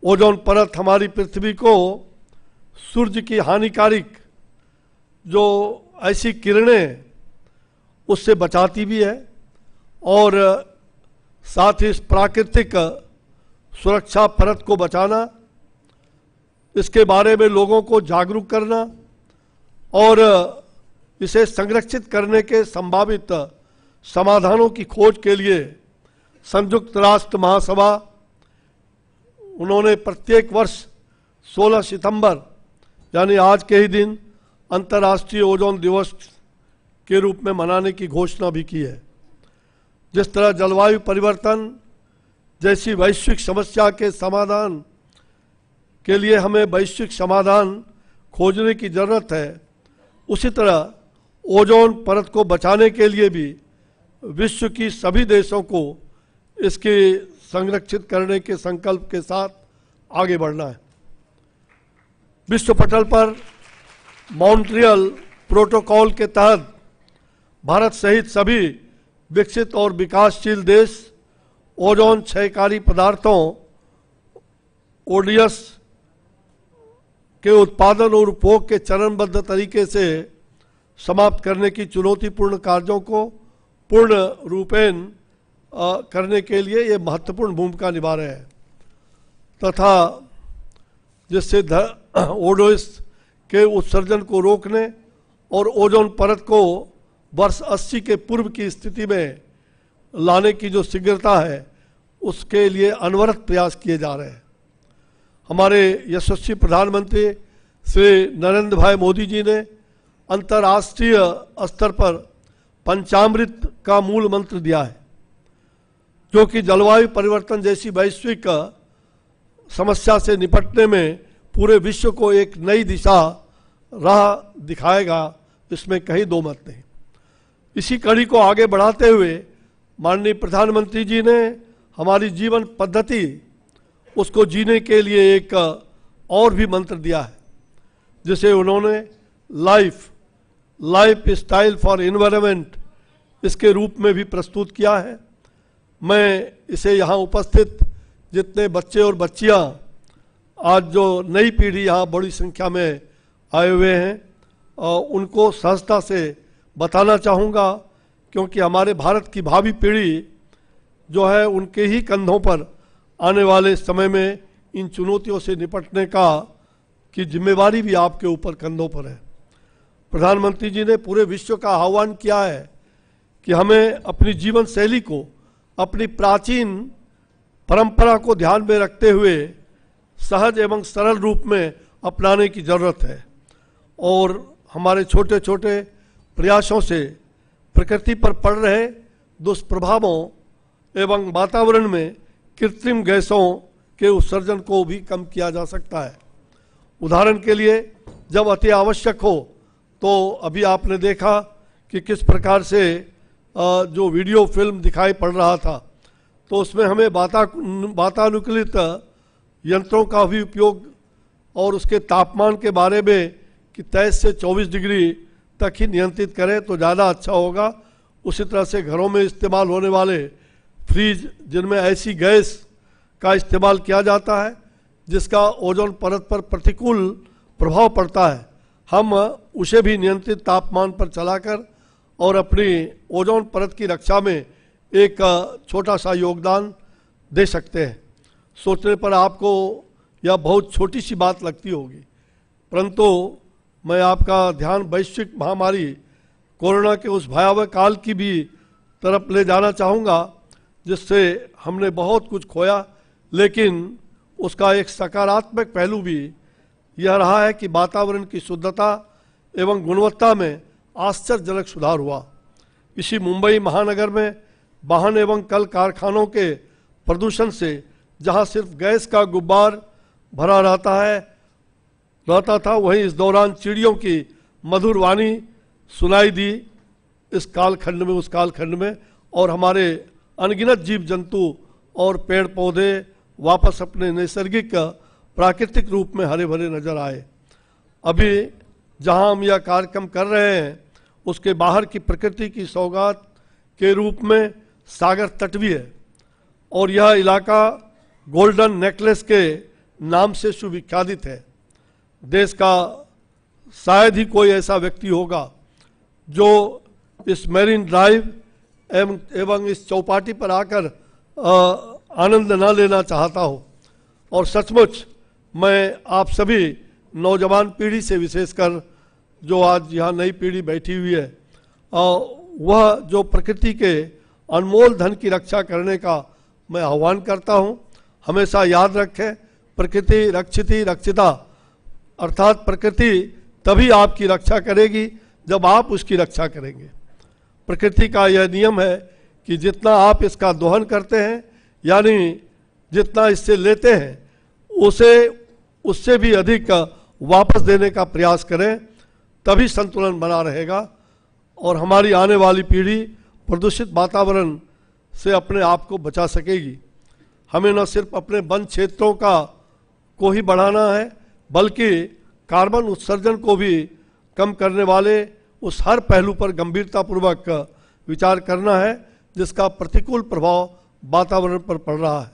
ओजोन परत हमारी पृथ्वी को सूर्य की हानिकारक जो ऐसी किरणें उससे बचाती भी है और साथ ही इस प्राकृतिक सुरक्षा परत को बचाना, इसके बारे में लोगों को जागरूक करना और इसे संरक्षित करने के संभावित समाधानों की खोज के लिए संयुक्त राष्ट्र महासभा, उन्होंने प्रत्येक वर्ष 16 सितंबर यानी आज के ही दिन अंतर्राष्ट्रीय ओजोन दिवस के रूप में मनाने की घोषणा भी की है. जिस तरह जलवायु परिवर्तन जैसी वैश्विक समस्या के समाधान के लिए हमें वैश्विक समाधान खोजने की जरूरत है, उसी तरह ओजोन परत को बचाने के लिए भी विश्व की सभी देशों को इसके संरक्षित करने के संकल्प के साथ आगे बढ़ना है. विश्व पटल पर मॉन्ट्रियल प्रोटोकॉल के तहत भारत सहित सभी विकसित और विकासशील देश ओजोन क्षयकारी पदार्थों ओडीएस के उत्पादन और उपभोग के चरणबद्ध तरीके से समाप्त करने की चुनौतीपूर्ण कार्यों को पूर्ण रूपेण करने के लिए ये महत्वपूर्ण भूमिका निभा रहे हैं तथा जिससे ओडोइस के उत्सर्जन को रोकने और ओजोन परत को वर्ष 80 के पूर्व की स्थिति में लाने की जो शीघ्रता है उसके लिए अनवरत प्रयास किए जा रहे हैं। हमारे यशस्वी प्रधानमंत्री श्री नरेंद्र भाई मोदी जी ने अंतर्राष्ट्रीय स्तर पर पंचामृत का मूल मंत्र दिया है, जो कि जलवायु परिवर्तन जैसी वैश्विक समस्या से निपटने में पूरे विश्व को एक नई दिशा राह दिखाएगा, इसमें कहीं दो मत नहीं। इसी कड़ी को आगे बढ़ाते हुए माननीय प्रधानमंत्री जी ने हमारी जीवन पद्धति उसको जीने के लिए एक और भी मंत्र दिया है, जिसे उन्होंने लाइफ स्टाइल फॉर एनवायरनमेंट इसके रूप में भी प्रस्तुत किया है। मैं इसे यहाँ उपस्थित जितने बच्चे और बच्चियाँ आज जो नई पीढ़ी यहाँ बड़ी संख्या में आए हुए हैं उनको सहजता से बताना चाहूँगा, क्योंकि हमारे भारत की भावी पीढ़ी जो है उनके ही कंधों पर आने वाले समय में इन चुनौतियों से निपटने की जिम्मेवारी भी आपके ऊपर कंधों पर है। प्रधानमंत्री जी ने पूरे विश्व का आह्वान किया है कि हमें अपनी जीवन शैली को अपनी प्राचीन परंपरा को ध्यान में रखते हुए सहज एवं सरल रूप में अपनाने की जरूरत है और हमारे छोटे छोटे प्रयासों से प्रकृति पर पड़ रहे दुष्प्रभावों एवं वातावरण में कृत्रिम गैसों के उत्सर्जन को भी कम किया जा सकता है। उदाहरण के लिए जब अति आवश्यक हो तो अभी आपने देखा कि किस प्रकार से जो वीडियो फिल्म दिखाई पड़ रहा था, तो उसमें हमें वातानुकूलित यंत्रों का भी उपयोग और उसके तापमान के बारे में कि 23 से 24 डिग्री तक ही नियंत्रित करें तो ज़्यादा अच्छा होगा। उसी तरह से घरों में इस्तेमाल होने वाले फ्रिज जिनमें ऐसी गैस का इस्तेमाल किया जाता है जिसका ओजोन परत पर प्रतिकूल प्रभाव पड़ता है, हम उसे भी नियंत्रित तापमान पर चलाकर और अपनी ओजोन परत की रक्षा में एक छोटा सा योगदान दे सकते हैं। सोचने पर आपको यह बहुत छोटी सी बात लगती होगी, परंतु मैं आपका ध्यान वैश्विक महामारी कोरोना के उस भयावह काल की भी तरफ ले जाना चाहूँगा, जिससे हमने बहुत कुछ खोया, लेकिन उसका एक सकारात्मक पहलू भी यह रहा है कि वातावरण की शुद्धता एवं गुणवत्ता में आश्चर्यजनक सुधार हुआ। इसी मुंबई महानगर में वाहन एवं कल कारखानों के प्रदूषण से जहां सिर्फ गैस का गुब्बार भरा रहता था, वहीं इस दौरान चिड़ियों की मधुर वाणी सुनाई दी इस कालखंड में, उस कालखंड में, और हमारे अनगिनत जीव जंतु और पेड़ पौधे वापस अपने नैसर्गिक प्राकृतिक रूप में हरे भरे नजर आए। अभी जहां हम यह कार्यक्रम कर रहे हैं उसके बाहर की प्रकृति की सौगात के रूप में सागर तट भी है और यह इलाका गोल्डन नेकलेस के नाम से सुविख्यात है। देश का शायद ही कोई ऐसा व्यक्ति होगा जो इस मैरीन ड्राइव एवं इस चौपाटी पर आकर आनंद न लेना चाहता हो। और सचमुच मैं आप सभी नौजवान पीढ़ी से, विशेषकर जो आज यहाँ नई पीढ़ी बैठी हुई है, वह जो प्रकृति के अनमोल धन की रक्षा करने का मैं आह्वान करता हूँ। हमेशा याद रखें, प्रकृति रक्षिति रक्षिता, अर्थात प्रकृति तभी आपकी रक्षा करेगी जब आप उसकी रक्षा करेंगे। प्रकृति का यह नियम है कि जितना आप इसका दोहन करते हैं, यानी जितना इससे लेते हैं, उससे भी अधिक वापस देने का प्रयास करें, तभी संतुलन बना रहेगा और हमारी आने वाली पीढ़ी प्रदूषित वातावरण से अपने आप को बचा सकेगी। हमें न सिर्फ अपने वन क्षेत्रों को ही बढ़ाना है, बल्कि कार्बन उत्सर्जन को भी कम करने वाले उस हर पहलू पर गंभीरतापूर्वक विचार करना है जिसका प्रतिकूल प्रभाव वातावरण पर पड़ रहा है।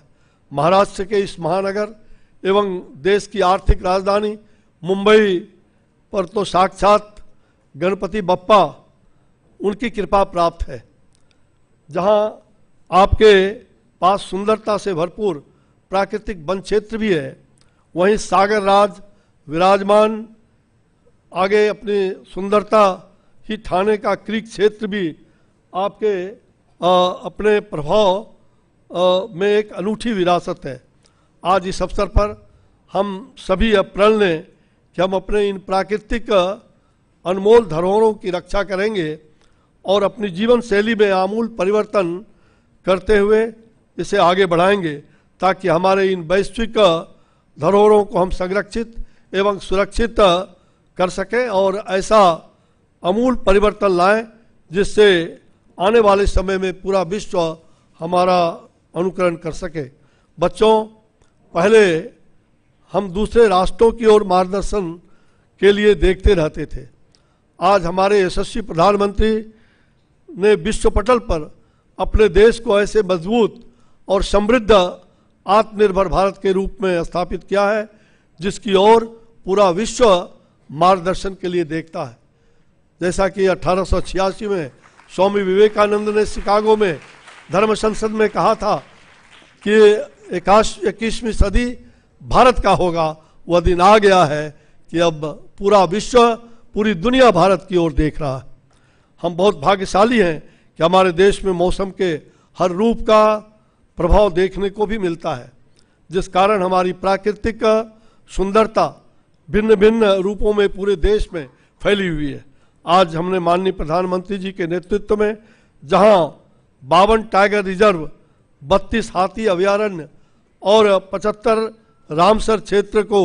महाराष्ट्र के इस महानगर एवं देश की आर्थिक राजधानी मुंबई पर तो साक्षात गणपति बप्पा उनकी कृपा प्राप्त है। जहां आपके पास सुंदरता से भरपूर प्राकृतिक वन क्षेत्र भी है, वहीं सागर राज विराजमान आगे अपनी सुंदरता ही ठाणे का क्रीक क्षेत्र भी आपके अपने प्रभाव में एक अनूठी विरासत है। आज इस अवसर पर हम सभी अब प्रण लें कि हम अपने इन प्राकृतिक अनमोल धरोहरों की रक्षा करेंगे और अपनी जीवन शैली में आमूल परिवर्तन करते हुए इसे आगे बढ़ाएंगे, ताकि हमारे इन वैश्विक धरोहरों को हम संरक्षित एवं सुरक्षित कर सकें और ऐसा अमूल परिवर्तन लाएं जिससे आने वाले समय में पूरा विश्व हमारा अनुकरण कर सके। बच्चों, पहले हम दूसरे राष्ट्रों की ओर मार्गदर्शन के लिए देखते रहते थे। आज हमारे यशस्वी प्रधानमंत्री ने विश्व पटल पर अपने देश को ऐसे मजबूत और समृद्ध आत्मनिर्भर भारत के रूप में स्थापित किया है जिसकी ओर पूरा विश्व मार्गदर्शन के लिए देखता है। जैसा कि 1886 में स्वामी विवेकानंद ने शिकागो में धर्म संसद में कहा था कि 21वीं सदी भारत का होगा, वह दिन आ गया है कि अब पूरा विश्व, पूरी दुनिया भारत की ओर देख रहा है। हम बहुत भाग्यशाली हैं कि हमारे देश में मौसम के हर रूप का प्रभाव देखने को भी मिलता है, जिस कारण हमारी प्राकृतिक सुंदरता भिन्न भिन्न रूपों में पूरे देश में फैली हुई है। आज हमने माननीय प्रधानमंत्री जी के नेतृत्व में जहां 52 टाइगर रिजर्व, 32 हाथी अभयारण्य और 75 रामसर क्षेत्र को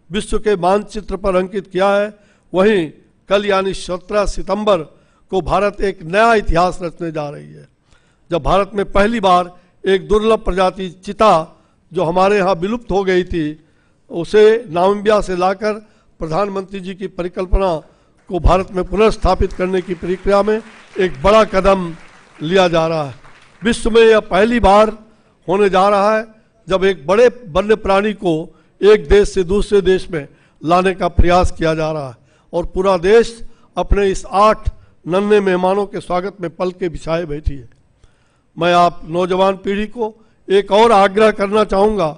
विश्व के मानचित्र पर अंकित किया है, वहीं कल यानी 17 सितंबर को भारत एक नया इतिहास रचने जा रही है, जब भारत में पहली बार एक दुर्लभ प्रजाति चीता जो हमारे यहाँ विलुप्त हो गई थी, उसे नामीबिया से लाकर प्रधानमंत्री जी की परिकल्पना को भारत में पुनर्स्थापित करने की प्रक्रिया में एक बड़ा कदम लिया जा रहा है। विश्व में यह पहली बार होने जा रहा है जब एक बड़े वन्य प्राणी को एक देश से दूसरे देश में लाने का प्रयास किया जा रहा है और पूरा देश अपने इस 8 नन्हे मेहमानों के स्वागत में पल के बिछाए बैठी है। मैं आप नौजवान पीढ़ी को एक और आग्रह करना चाहूँगा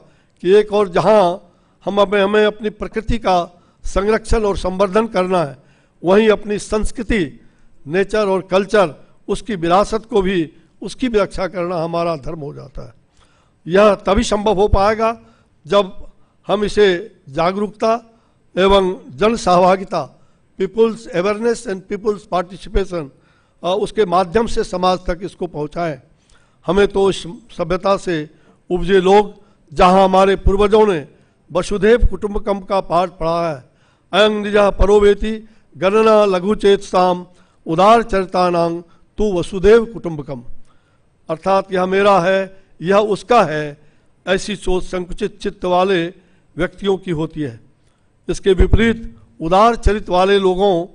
कि एक और जहाँ हमें अपनी प्रकृति का संरक्षण और संवर्धन करना है, वहीं अपनी संस्कृति, नेचर और कल्चर, उसकी विरासत को भी, उसकी भी रक्षा करना हमारा धर्म हो जाता है। यह तभी संभव हो पाएगा जब हम इसे जागरूकता एवं जन सहभागिता, people's awareness and people's participation, उसके माध्यम से समाज तक इसको पहुंचाएं। हमें तो इस सभ्यता से उपजे लोग, जहां हमारे पूर्वजों ने वसुधैव कुटुंबकम का पाठ पढ़ा है, अयं निजः परोवेति गणना लघुचेतसाम उदार चरितानां तू वसुधैव कुटुंबकम, अर्थात यह मेरा है, यह उसका है, ऐसी सोच संकुचित चित्त वाले व्यक्तियों की होती है। इसके विपरीत उदार चरित्र वाले लोगों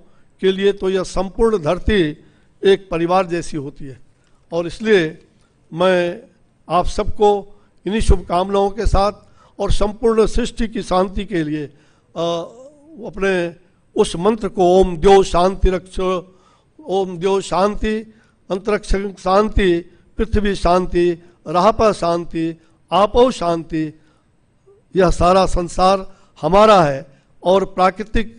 के लिए तो यह संपूर्ण धरती एक परिवार जैसी होती है। और इसलिए मैं आप सबको इन्हीं शुभकामनाओं के साथ और संपूर्ण सृष्टि की शांति के लिए अपने उस मंत्र को ओम द्यो शांति रक्ष, ओम द्यो शांति, अंतरिक्ष शांति, पृथ्वी शांति, रापा शांति, आपो शांति, यह सारा संसार हमारा है और प्राकृतिक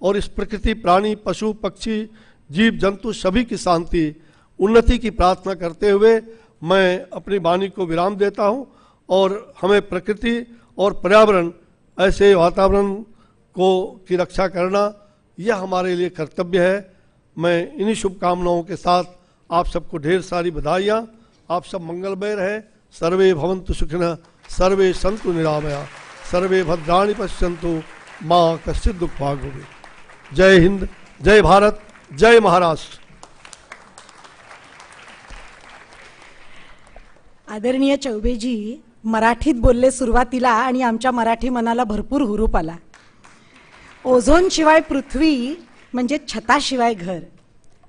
और इस प्रकृति, प्राणी, पशु, पक्षी, जीव जंतु सभी की शांति, उन्नति की प्रार्थना करते हुए मैं अपनी वाणी को विराम देता हूँ। और हमें प्रकृति और पर्यावरण, ऐसे वातावरण को की रक्षा करना, यह हमारे लिए कर्तव्य है। मैं इन्हीं शुभकामनाओं के साथ आप सबको ढेर सारी बधाइयाँ। आप सब मंगलमय रहे। सर्वे भवन्तु सुखिनः, सर्वे सन्तु निरामया, सर्वे भद्राणि पश्यन्तु माँ कश्चित् दुःख भाग् भवेत्। जय हिंद, जय भारत, जय महाराष्ट्र। आदरणीय चौबेजी मराठीत बोलले सुरुवातीला आणि आमच्या मराठी मनाला भरपूर हुरूप आला। ओझोन शिवाय पृथ्वी म्हणजे छताशिवाय घर,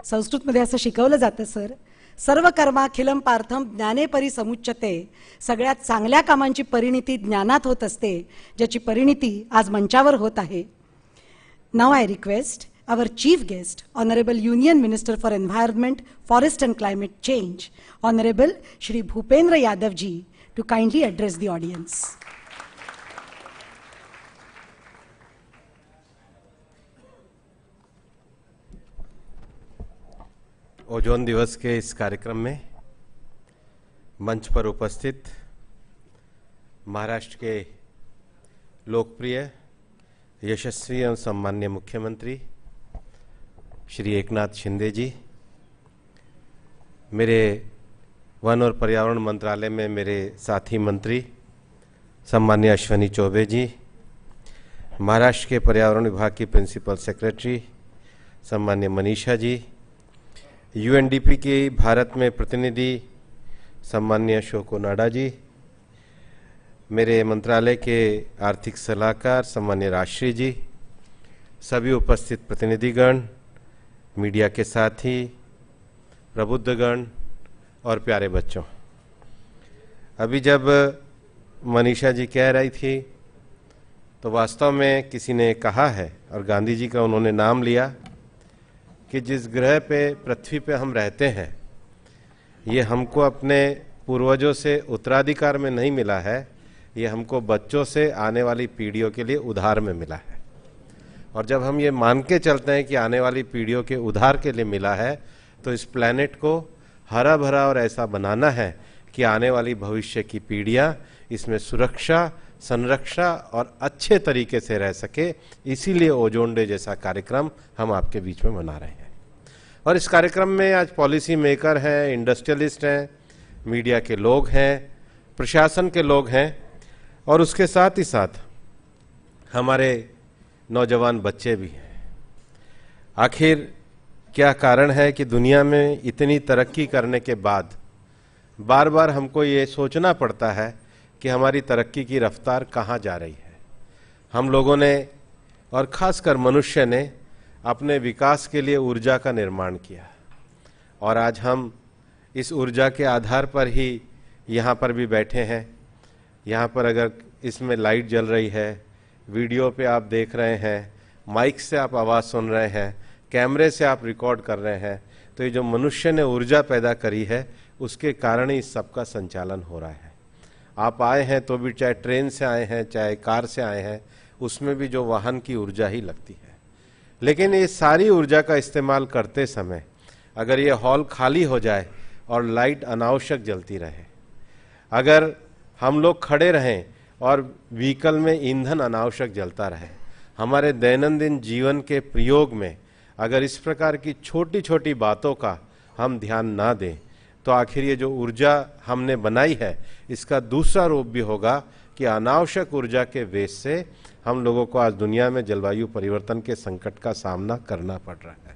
संस्कृतमध्ये असं शिकवलं जातं सर। सर्व कर्माखिलम पार्थम ज्ञाने परी समुच्यते, सगळ्यात चांगल्या कामांची परिणिती ज्ञानात होत असते, ज्याची परिणिती आज मंचावर होत आहे। Now I request our chief guest, Honorable Union Minister for Environment, Forest and Climate Change, Honorable Shri Bhupendra Yadav ji, to kindly address the audience. Ozone दिवस के इस कार्यक्रम में मंच पर उपस्थित महाराष्ट्र के लोकप्रिय, यशस्वी एवं सम्मान्य मुख्यमंत्री श्री एकनाथ शिंदे जी, मेरे वन और पर्यावरण मंत्रालय में मेरे साथी मंत्री सम्मान्य अश्विनी चौबे जी, महाराष्ट्र के पर्यावरण विभाग की principal secretary सम्मान्य Manisha ji, UNDP की भारत में प्रतिनिधि सम्मान्य अशोको नाडा जी, मेरे मंत्रालय के आर्थिक सलाहकार सम्मान्य राजश्री जी, सभी उपस्थित प्रतिनिधिगण, मीडिया के साथी, प्रबुद्धगण और प्यारे बच्चों, अभी जब मनीषा जी कह रही थी तो वास्तव में किसी ने कहा है और गांधी जी का उन्होंने नाम लिया कि जिस ग्रह पे पृथ्वी पे हम रहते हैं ये हमको अपने पूर्वजों से उत्तराधिकार में नहीं मिला है, ये हमको बच्चों से आने वाली पीढ़ियों के लिए उधार में मिला है। और जब हम ये मान के चलते हैं कि आने वाली पीढ़ियों के उधार के लिए मिला है तो इस प्लैनेट को हरा भरा और ऐसा बनाना है कि आने वाली भविष्य की पीढ़ियां इसमें सुरक्षा, संरक्षा और अच्छे तरीके से रह सके। इसीलिए ओजोन डे जैसा कार्यक्रम हम आपके बीच में मना रहे हैं। और इस कार्यक्रम में आज पॉलिसी मेकर हैं, इंडस्ट्रियलिस्ट हैं, मीडिया के लोग हैं, प्रशासन के लोग हैं और उसके साथ ही साथ हमारे नौजवान बच्चे भी हैं। आखिर क्या कारण है कि दुनिया में इतनी तरक्की करने के बाद बार बार हमको ये सोचना पड़ता है कि हमारी तरक्की की रफ्तार कहाँ जा रही है। हम लोगों ने और खासकर मनुष्य ने अपने विकास के लिए ऊर्जा का निर्माण किया और आज हम इस ऊर्जा के आधार पर ही यहाँ पर भी बैठे हैं। यहाँ पर अगर इसमें लाइट जल रही है, वीडियो पे आप देख रहे हैं, माइक से आप आवाज़ सुन रहे हैं, कैमरे से आप रिकॉर्ड कर रहे हैं, तो ये जो मनुष्य ने ऊर्जा पैदा करी है उसके कारण ही इस सब का संचालन हो रहा है। आप आए हैं तो भी चाहे ट्रेन से आए हैं चाहे कार से आए हैं, उसमें भी जो वाहन की ऊर्जा ही लगती है। लेकिन ये सारी ऊर्जा का इस्तेमाल करते समय अगर ये हॉल खाली हो जाए और लाइट अनावश्यक जलती रहे, अगर हम लोग खड़े रहें और व्हीकल में ईंधन अनावश्यक जलता रहे, हमारे दैनंदिन जीवन के प्रयोग में अगर इस प्रकार की छोटी छोटी बातों का हम ध्यान ना दें तो आखिर ये जो ऊर्जा हमने बनाई है इसका दूसरा रूप भी होगा कि अनावश्यक ऊर्जा के वेश से हम लोगों को आज दुनिया में जलवायु परिवर्तन के संकट का सामना करना पड़ रहा है।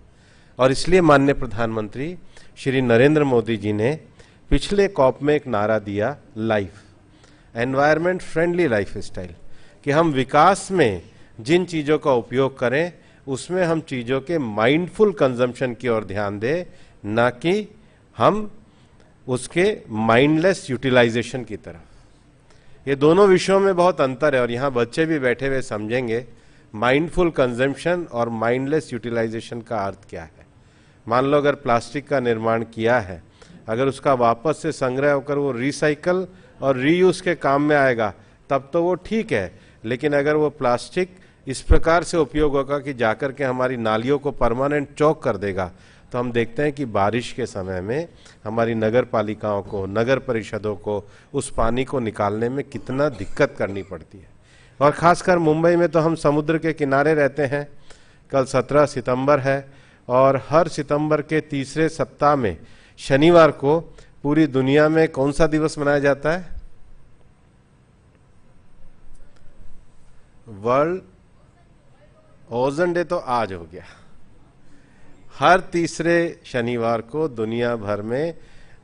और इसलिए माननीय प्रधानमंत्री श्री नरेंद्र मोदी जी ने पिछले कॉप में एक नारा दिया, life environment friendly life style, कि हम विकास में जिन चीज़ों का उपयोग करें उसमें हम चीज़ों के माइंडफुल कंजम्पशन की ओर ध्यान दें, ना कि हम उसके माइंडलेस यूटिलाइजेशन की तरफ। ये दोनों विषयों में बहुत अंतर है और यहाँ बच्चे भी बैठे हुए समझेंगे माइंडफुल कंजम्पशन और माइंडलेस यूटिलाइजेशन का अर्थ क्या है। मान लो अगर प्लास्टिक का निर्माण किया है, अगर उसका वापस से संग्रह होकर वो रिसाइकल और रीयूज के काम में आएगा तब तो वो ठीक है, लेकिन अगर वो प्लास्टिक इस प्रकार से उपयोग होगा कि जाकर के हमारी नालियों को परमानेंट चौक कर देगा, तो हम देखते हैं कि बारिश के समय में हमारी नगर पालिकाओं को, नगर परिषदों को उस पानी को निकालने में कितना दिक्कत करनी पड़ती है। और ख़ासकर मुंबई में तो हम समुद्र के किनारे रहते हैं। कल 17 सितंबर है और हर सितंबर के तीसरे सप्ताह में शनिवार को पूरी दुनिया में कौन सा दिवस मनाया जाता है? वर्ल्ड ओजोन डे तो आज हो गया। हर तीसरे शनिवार को दुनिया भर में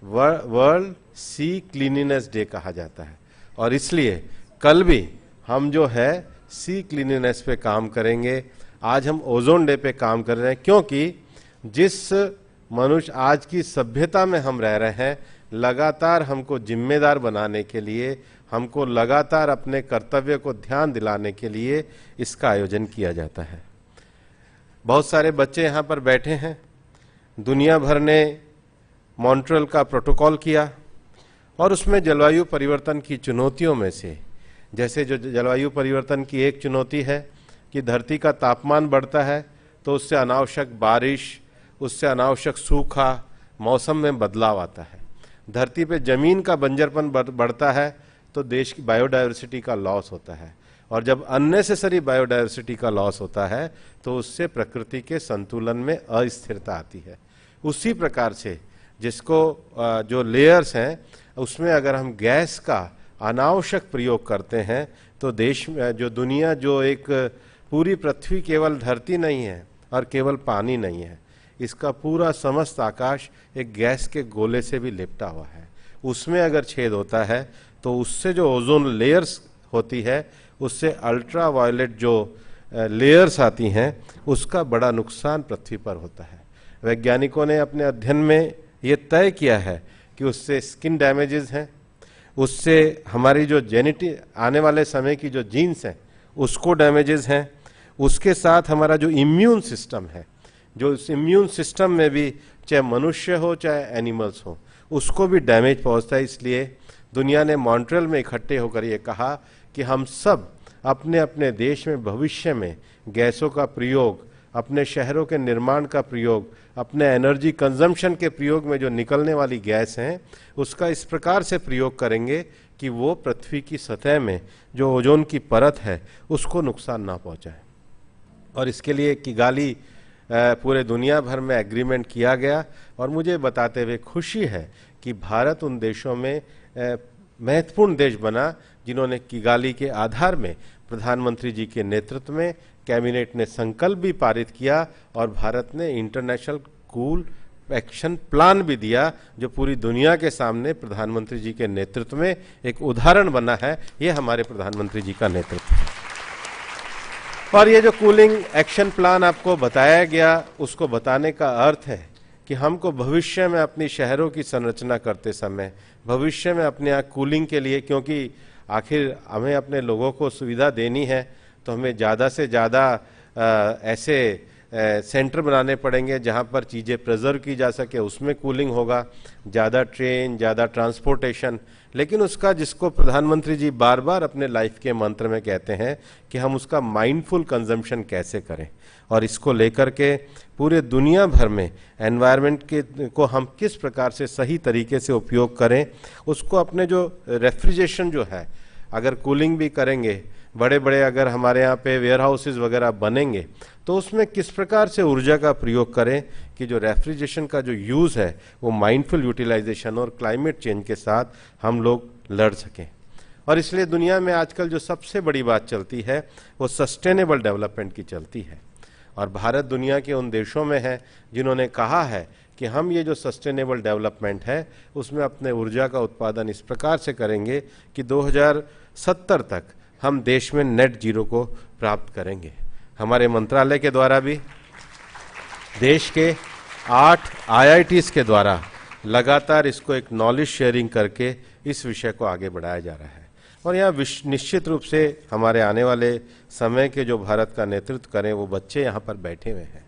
वर्ल्ड सी क्लीनिनेस डे कहा जाता है और इसलिए कल भी हम जो है सी क्लीनिनेस पे काम करेंगे। आज हम ओजोन डे पे काम कर रहे हैं क्योंकि जिस मनुष्य आज की सभ्यता में हम रह रहे हैं, लगातार हमको जिम्मेदार बनाने के लिए, हमको लगातार अपने कर्तव्य को ध्यान दिलाने के लिए इसका आयोजन किया जाता है। बहुत सारे बच्चे यहाँ पर बैठे हैं। दुनिया भर ने मॉन्ट्रियल का प्रोटोकॉल किया और उसमें जलवायु परिवर्तन की चुनौतियों में से, जैसे जो जलवायु परिवर्तन की एक चुनौती है कि धरती का तापमान बढ़ता है तो उससे अनावश्यक बारिश, उससे अनावश्यक सूखा, मौसम में बदलाव आता है। धरती पे जमीन का बंजरपन बढ़ता है तो देश की बायोडायवर्सिटी का लॉस होता है, और जब अननेसेसरी बायोडायवर्सिटी का लॉस होता है तो उससे प्रकृति के संतुलन में अस्थिरता आती है। उसी प्रकार से जिसको जो लेयर्स हैं उसमें अगर हम गैस का अनावश्यक प्रयोग करते हैं तो देश में जो दुनिया, जो एक पूरी पृथ्वी केवल धरती नहीं है और केवल पानी नहीं है, इसका पूरा समस्त आकाश एक गैस के गोले से भी लिपटा हुआ है। उसमें अगर छेद होता है तो उससे जो ओजोन लेयर्स होती है उससे अल्ट्रा वायलेट जो लेयर्स आती हैं उसका बड़ा नुकसान पृथ्वी पर होता है। वैज्ञानिकों ने अपने अध्ययन में ये तय किया है कि उससे स्किन डैमेजेस हैं, उससे हमारी जो जेनेटिक आने वाले समय की जो जीन्स हैं उसको डैमेजेस हैं, उसके साथ हमारा जो इम्यून सिस्टम है, जो इस इम्यून सिस्टम में भी चाहे मनुष्य हो चाहे एनिमल्स हो उसको भी डैमेज पहुंचता है। इसलिए दुनिया ने मॉन्ट्रियल में इकट्ठे होकर ये कहा कि हम सब अपने अपने देश में भविष्य में गैसों का प्रयोग, अपने शहरों के निर्माण का प्रयोग, अपने एनर्जी कंजम्पशन के प्रयोग में जो निकलने वाली गैस हैं उसका इस प्रकार से प्रयोग करेंगे कि वो पृथ्वी की सतह में जो ओजोन की परत है उसको नुकसान ना पहुंचाए। और इसके लिए किगाली पूरे दुनिया भर में एग्रीमेंट किया गया, और मुझे बताते हुए खुशी है कि भारत उन देशों में महत्वपूर्ण देश बना जिन्होंने किगाली के आधार में प्रधानमंत्री जी के नेतृत्व में कैबिनेट ने संकल्प भी पारित किया और भारत ने इंटरनेशनल कूल एक्शन प्लान भी दिया जो पूरी दुनिया के सामने प्रधानमंत्री जी के नेतृत्व में एक उदाहरण बना है। ये हमारे प्रधानमंत्री जी का नेतृत्व है। और ये जो कूलिंग एक्शन प्लान आपको बताया गया उसको बताने का अर्थ है कि हमको भविष्य में अपनी शहरों की संरचना करते समय, भविष्य में अपने यहाँ कूलिंग के लिए, क्योंकि आखिर हमें अपने लोगों को सुविधा देनी है तो हमें ज़्यादा से ज़्यादा ऐसे सेंटर बनाने पड़ेंगे जहाँ पर चीज़ें प्रिजर्व की जा सके, उसमें कूलिंग होगा, ज़्यादा ट्रेन, ज़्यादा ट्रांसपोर्टेशन। लेकिन उसका जिसको प्रधानमंत्री जी बार बार अपने लाइफ के मंत्र में कहते हैं कि हम उसका माइंडफुल कंजम्पशन कैसे करें, और इसको लेकर के पूरे दुनिया भर में एनवायरनमेंट के को हम किस प्रकार से सही तरीके से उपयोग करें, उसको अपने जो रेफ्रिजरेशन जो है, अगर कूलिंग भी करेंगे, बड़े बड़े अगर हमारे यहाँ पे वेयर हाउसेज वगैरह बनेंगे तो उसमें किस प्रकार से ऊर्जा का प्रयोग करें कि जो रेफ्रिजरेशन का जो यूज़ है वो माइंडफुल यूटिलाइजेशन और क्लाइमेट चेंज के साथ हम लोग लड़ सकें। और इसलिए दुनिया में आजकल जो सबसे बड़ी बात चलती है वो सस्टेनेबल डेवलपमेंट की चलती है, और भारत दुनिया के उन देशों में है जिन्होंने कहा है कि हम ये जो सस्टेनेबल डेवलपमेंट है उसमें अपने ऊर्जा का उत्पादन इस प्रकार से करेंगे कि 2070 तक हम देश में नेट जीरो को प्राप्त करेंगे। हमारे मंत्रालय के द्वारा भी देश के 8 IITs के द्वारा लगातार इसको एक नॉलेज शेयरिंग करके इस विषय को आगे बढ़ाया जा रहा है। और यहाँ निश्चित रूप से हमारे आने वाले समय के जो भारत का नेतृत्व करें वो बच्चे यहाँ पर बैठे हुए हैं।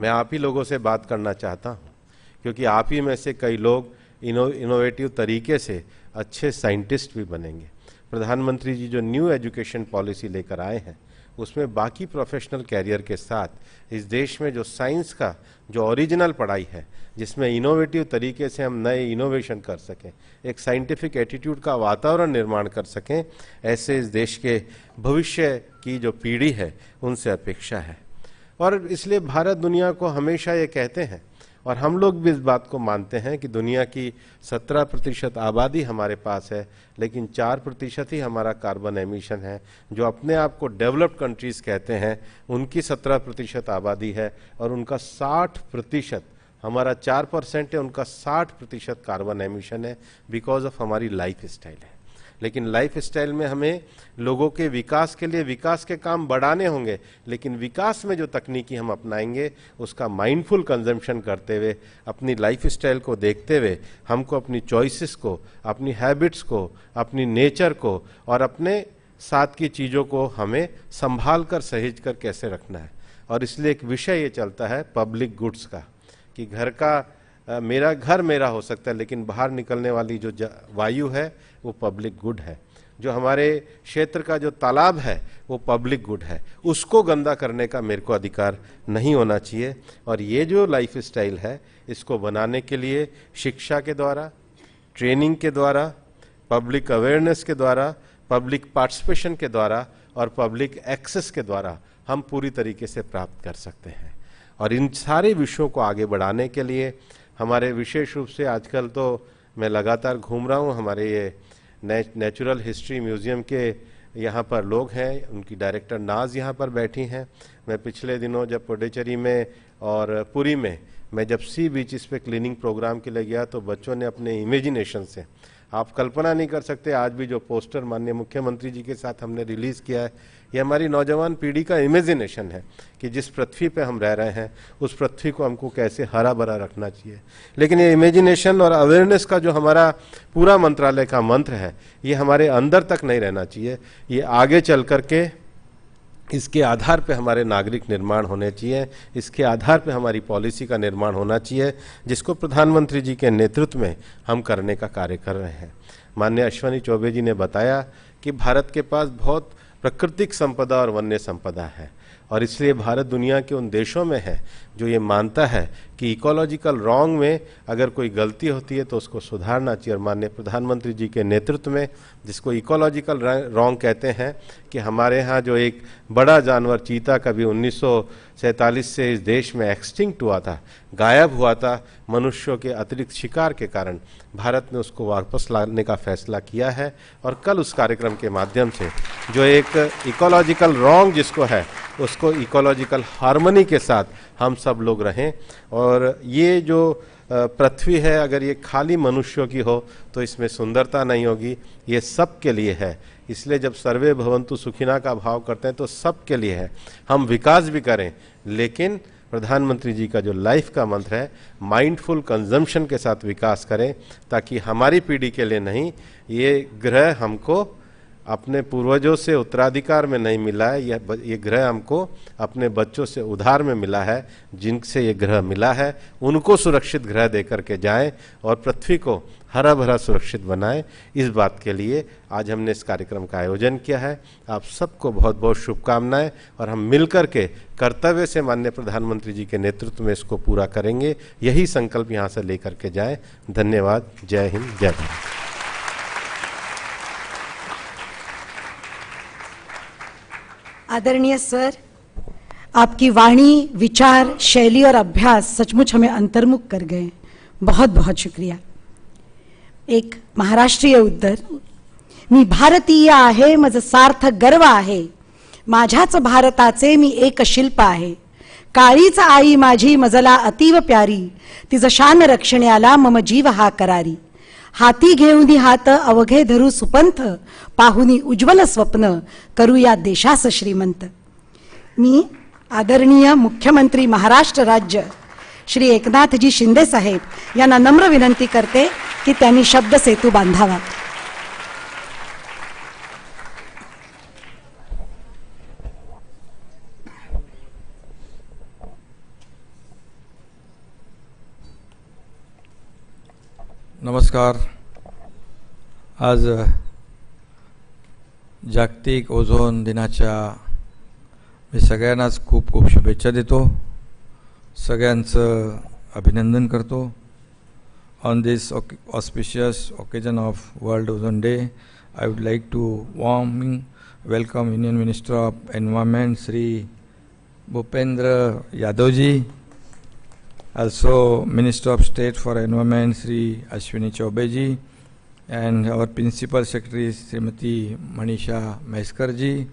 मैं आप ही लोगों से बात करना चाहता हूँ क्योंकि आप ही में से कई लोग इनोवेटिव तरीके से अच्छे साइंटिस्ट भी बनेंगे। प्रधानमंत्री जी जो न्यू एजुकेशन पॉलिसी लेकर आए हैं उसमें बाकी प्रोफेशनल कैरियर के साथ इस देश में जो साइंस का जो ओरिजिनल पढ़ाई है, जिसमें इनोवेटिव तरीके से हम नए इनोवेशन कर सकें, एक साइंटिफिक एटीट्यूड का वातावरण निर्माण कर सकें, ऐसे इस देश के भविष्य की जो पीढ़ी है उनसे अपेक्षा है। और इसलिए भारत दुनिया को हमेशा ये कहते हैं और हम लोग भी इस बात को मानते हैं कि दुनिया की 17% आबादी हमारे पास है, लेकिन 4% ही हमारा कार्बन एमिशन है। जो अपने आप को डेवलप्ड कंट्रीज़ कहते हैं उनकी 17% आबादी है और उनका 60%, हमारा 4% है, उनका 60% कार्बन एमिशन है बिकॉज ऑफ हमारी लाइफ स्टाइल है। लेकिन लाइफ स्टाइल में हमें लोगों के विकास के लिए विकास के काम बढ़ाने होंगे, लेकिन विकास में जो तकनीकी हम अपनाएंगे उसका माइंडफुल कंजम्पशन करते हुए, अपनी लाइफ स्टाइल को देखते हुए हमको अपनी चॉइसेस को, अपनी हैबिट्स को, अपनी नेचर को और अपने साथ की चीज़ों को हमें संभाल कर सहेज कर कैसे रखना है। और इसलिए एक विषय ये चलता है पब्लिक गुड्स का, कि घर का मेरा घर मेरा हो सकता है, लेकिन बाहर निकलने वाली जो वायु है वो पब्लिक गुड है। जो हमारे क्षेत्र का जो तालाब है वो पब्लिक गुड है, उसको गंदा करने का मेरे को अधिकार नहीं होना चाहिए। और ये जो लाइफ स्टाइल है इसको बनाने के लिए शिक्षा के द्वारा, ट्रेनिंग के द्वारा, पब्लिक अवेयरनेस के द्वारा, पब्लिक पार्टिसिपेशन के द्वारा और पब्लिक एक्सेस के द्वारा हम पूरी तरीके से प्राप्त कर सकते हैं। और इन सारे विषयों को आगे बढ़ाने के लिए हमारे विशेष रूप से आजकल तो मैं लगातार घूम रहा हूँ, हमारे ये नेचुरल हिस्ट्री म्यूज़ियम के यहाँ पर लोग हैं, उनकी डायरेक्टर नाज यहाँ पर बैठी हैं। मैं पिछले दिनों जब पुडुचेरी में और पुरी में मैं जब सी बीचेस पे क्लीनिंग प्रोग्राम के लिए गया तो बच्चों ने अपने इमेजिनेशन से, आप कल्पना नहीं कर सकते, आज भी जो पोस्टर माननीय मुख्यमंत्री जी के साथ हमने रिलीज़ किया है, ये हमारी नौजवान पीढ़ी का इमेजिनेशन है कि जिस पृथ्वी पे हम रह रहे हैं उस पृथ्वी को हमको कैसे हरा भरा रखना चाहिए। लेकिन ये इमेजिनेशन और अवेयरनेस का जो हमारा पूरा मंत्रालय का मंत्र है, ये हमारे अंदर तक नहीं रहना चाहिए, ये आगे चल करके इसके आधार पे हमारे नागरिक निर्माण होने चाहिए, इसके आधार पे हमारी पॉलिसी का निर्माण होना चाहिए, जिसको प्रधानमंत्री जी के नेतृत्व में हम करने का कार्य कर रहे हैं। माननीय अश्वनी चौबे जी ने बताया कि भारत के पास बहुत प्राकृतिक संपदा और वन्य संपदा है, और इसलिए भारत दुनिया के उन देशों में है जो ये मानता है कि इकोलॉजिकल रॉन्ग में अगर कोई गलती होती है तो उसको सुधारना चाहिए। और माननीय प्रधानमंत्री जी के नेतृत्व में, जिसको इकोलॉजिकल रॉन्ग कहते हैं, कि हमारे यहाँ जो एक बड़ा जानवर चीता कभी 1947 से इस देश में एक्सटिंक्ट हुआ था, गायब हुआ था मनुष्यों के अतिरिक्त शिकार के कारण, भारत ने उसको वापस लाने का फैसला किया है। और कल उस कार्यक्रम के माध्यम से जो एक इकोलॉजिकल रॉन्ग जिसको है उसको इकोलॉजिकल हार्मनी के साथ हम सब लोग रहें। और ये जो पृथ्वी है अगर ये खाली मनुष्यों की हो तो इसमें सुंदरता नहीं होगी, ये सब के लिए है। इसलिए जब सर्वे भवन्तु सुखिना का भाव करते हैं तो सब के लिए है। हम विकास भी करें, लेकिन प्रधानमंत्री जी का जो लाइफ का मंत्र है माइंडफुल कंजम्पशन के साथ विकास करें, ताकि हमारी पीढ़ी के लिए नहीं, ये ग्रह हमको अपने पूर्वजों से उत्तराधिकार में नहीं मिला है, ये ग्रह हमको अपने बच्चों से उधार में मिला है। जिनसे ये ग्रह मिला है उनको सुरक्षित ग्रह दे करके जाएं और पृथ्वी को हरा भरा सुरक्षित बनाएं। इस बात के लिए आज हमने इस कार्यक्रम का आयोजन किया है। आप सबको बहुत बहुत शुभकामनाएं, और हम मिलकर के कर्तव्य से माननीय प्रधानमंत्री जी के नेतृत्व में इसको पूरा करेंगे। यही संकल्प यहाँ से लेकर के जाएं। धन्यवाद। जय हिंद, जय भारत। आदरणीय सर, आपकी वाणी, विचार, शैली और अभ्यास सचमुच हमें अंतर्मुख कर गए। बहुत बहुत शुक्रिया। एक महाराष्ट्रीय उद्गार, मी भारतीय आहे, मज सार्थक गर्व आहे, माझ्याच भारताचे मी एक शिल्प आहे, काळीच आई माझी मजला अतीव प्यारी, तिज शान रक्षण्याला मम जीव हा करारी, हाती घेऊनी हात अवघे धरू सुपंथ, पाहुनी उज्ज्वल स्वप्न करूया देशास श्रीमंत। मी आदरणीय मुख्यमंत्री महाराष्ट्र राज्य श्री एकनाथजी शिंदे साहेब यांना नम्र विनंती करते की त्यांनी शब्द सेतू बांधावा। नमस्कार। आज जागतिक ओझोन दिनाच्या मी सगळ्यांनाच खूप खूप शुभेच्छा देतो, सगळ्यांचं अभिनंदन करतो। On this auspicious occasion of World Ozone Day, I would like to warmly welcome Union Minister of Environment Sri Bhupendra Yadav ji, also Minister of State for Environment Sri Ashwini Chaubey ji, and our Principal Secretary Srimati Manisha Maiskar ji,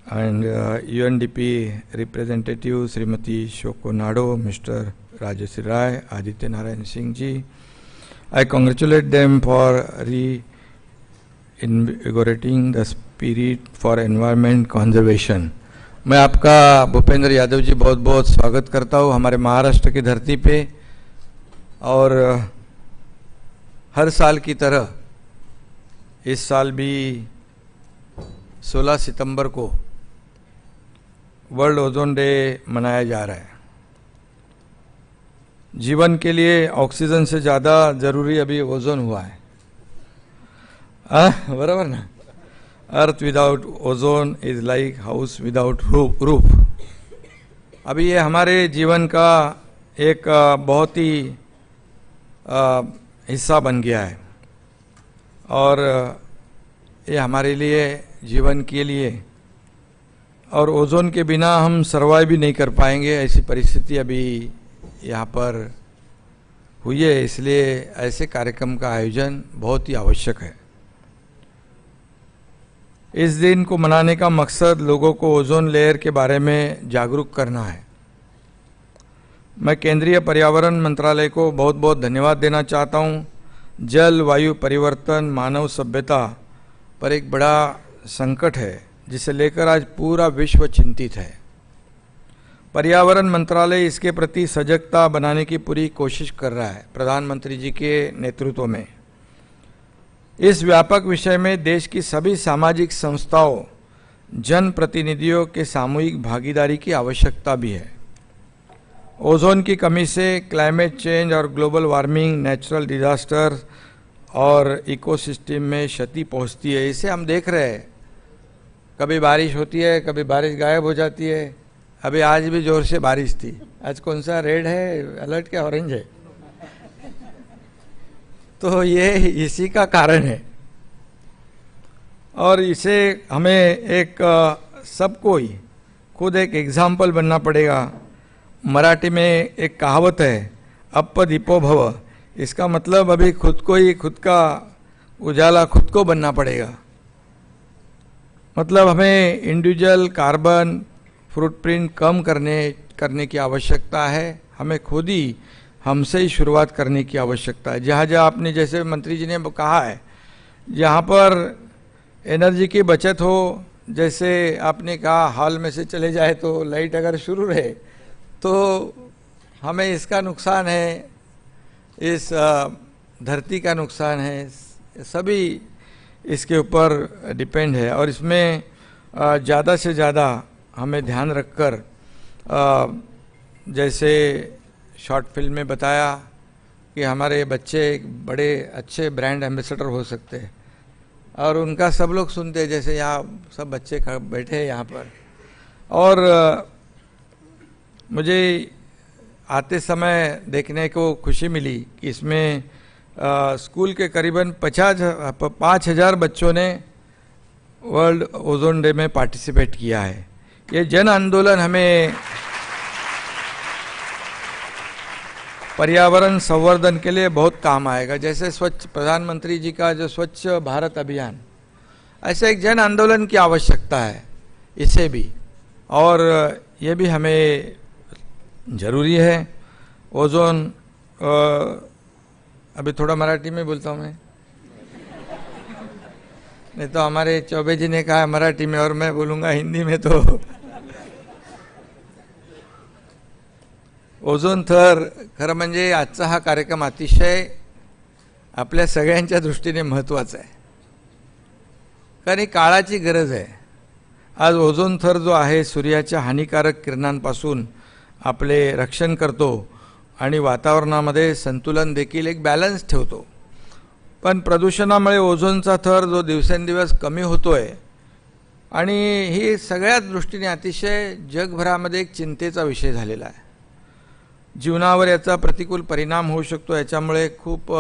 and UNDP representative Srimati Shoko Nado, Mr. Rajesh Rai, Aditya Narayan Singh ji. I congratulate them for reinvigorating the spirit for environment conservation. मैं आपका भूपेंद्र यादव जी बहुत बहुत स्वागत करता हूँ हमारे महाराष्ट्र की धरती पे। और हर साल की तरह इस साल भी 16 सितंबर को वर्ल्ड ओजोन डे मनाया जा रहा है। जीवन के लिए ऑक्सीजन से ज़्यादा ज़रूरी अभी ओजोन हुआ है, बराबर ना। Earth without ozone is like house without roof. अभी ये हमारे जीवन का एक बहुत ही हिस्सा बन गया है और ये हमारे लिए जीवन के लिए, और ओजोन के बिना हम सर्वाइव भी नहीं कर पाएंगे, ऐसी परिस्थिति अभी यहाँ पर हुई है। इसलिए ऐसे कार्यक्रम का आयोजन बहुत ही आवश्यक है। इस दिन को मनाने का मकसद लोगों को ओजोन लेयर के बारे में जागरूक करना है। मैं केंद्रीय पर्यावरण मंत्रालय को बहुत बहुत धन्यवाद देना चाहता हूँ। जल वायु परिवर्तन मानव सभ्यता पर एक बड़ा संकट है जिसे लेकर आज पूरा विश्व चिंतित है। पर्यावरण मंत्रालय इसके प्रति सजगता बनाने की पूरी कोशिश कर रहा है प्रधानमंत्री जी के नेतृत्व में। इस व्यापक विषय में देश की सभी सामाजिक संस्थाओं, जनप्रतिनिधियों के सामूहिक भागीदारी की आवश्यकता भी है। ओजोन की कमी से क्लाइमेट चेंज और ग्लोबल वार्मिंग, नेचुरल डिजास्टर और इकोसिस्टम में क्षति पहुंचती है। इसे हम देख रहे हैं, कभी बारिश होती है, कभी बारिश गायब हो जाती है। अभी आज भी जोर से बारिश थी। आज कौन सा रेड है अलर्ट, क्या ऑरेंज है? तो ये इसी का कारण है और इसे हमें एक सबको ही खुद एक एग्जाम्पल बनना पड़ेगा। मराठी में एक कहावत है, अप्प दीपो भव। इसका मतलब अभी खुद को ही, खुद का उजाला खुद को बनना पड़ेगा। मतलब हमें इंडिविजुअल कार्बन फुटप्रिंट कम करने की आवश्यकता है। हमें खुद ही, हमसे ही शुरुआत करने की आवश्यकता है। जहाँ जहाँ आपने, जैसे मंत्री जी ने कहा है, जहाँ पर एनर्जी की बचत हो, जैसे आपने कहा हॉल में से चले जाए तो लाइट अगर शुरू रहे तो हमें इसका नुकसान है, इस धरती का नुकसान है, सभी इसके ऊपर डिपेंड है। और इसमें ज़्यादा से ज़्यादा हमें ध्यान रखकर, जैसे शॉर्ट फिल्म में बताया कि हमारे बच्चे एक बड़े अच्छे ब्रांड एम्बेसडर हो सकते हैं और उनका सब लोग सुनते हैं, जैसे यहाँ सब बच्चे बैठे हैं यहाँ पर। और मुझे आते समय देखने को खुशी मिली कि इसमें स्कूल के करीबन 5,000 बच्चों ने वर्ल्ड ओजोन डे में पार्टिसिपेट किया है। ये जन आंदोलन हमें पर्यावरण संवर्धन के लिए बहुत काम आएगा। जैसे स्वच्छ, प्रधानमंत्री जी का जो स्वच्छ भारत अभियान, ऐसे एक जन आंदोलन की आवश्यकता है इसे भी, और ये भी हमें जरूरी है। ओजोन, अभी थोड़ा मराठी में बोलता हूँ मैं, नहीं तो हमारे चौबे जी ने कहा मराठी में और मैं बोलूँगा हिंदी में। तो ओझोन थर, खरं म्हणजे आजचा हा कार्यक्रम अतिशय आपल्या सगळ्यांच्या दृष्टीने महत्त्वाचा आहे, कारण ही काळाची गरज आहे। आज ओझोन थर जो आहे सूर्याच्या हानिकारक किरणांपासून आपले रक्षण करतो आणि वातावरणामध्ये संतुलन देखील एक बॅलन्स ठेवतो। पण प्रदूषणामुळे ओझोनचा थर जो दिवसेंदिवस कमी होतोय आणि ही सगळ्याच दृष्टीने अतिशय जगभरामध्ये एक चिंतेचा विषय झालेला आहे। जीवनावर याचा प्रतिकूल परिणाम होऊ शकतो। याच्यामुळे खूप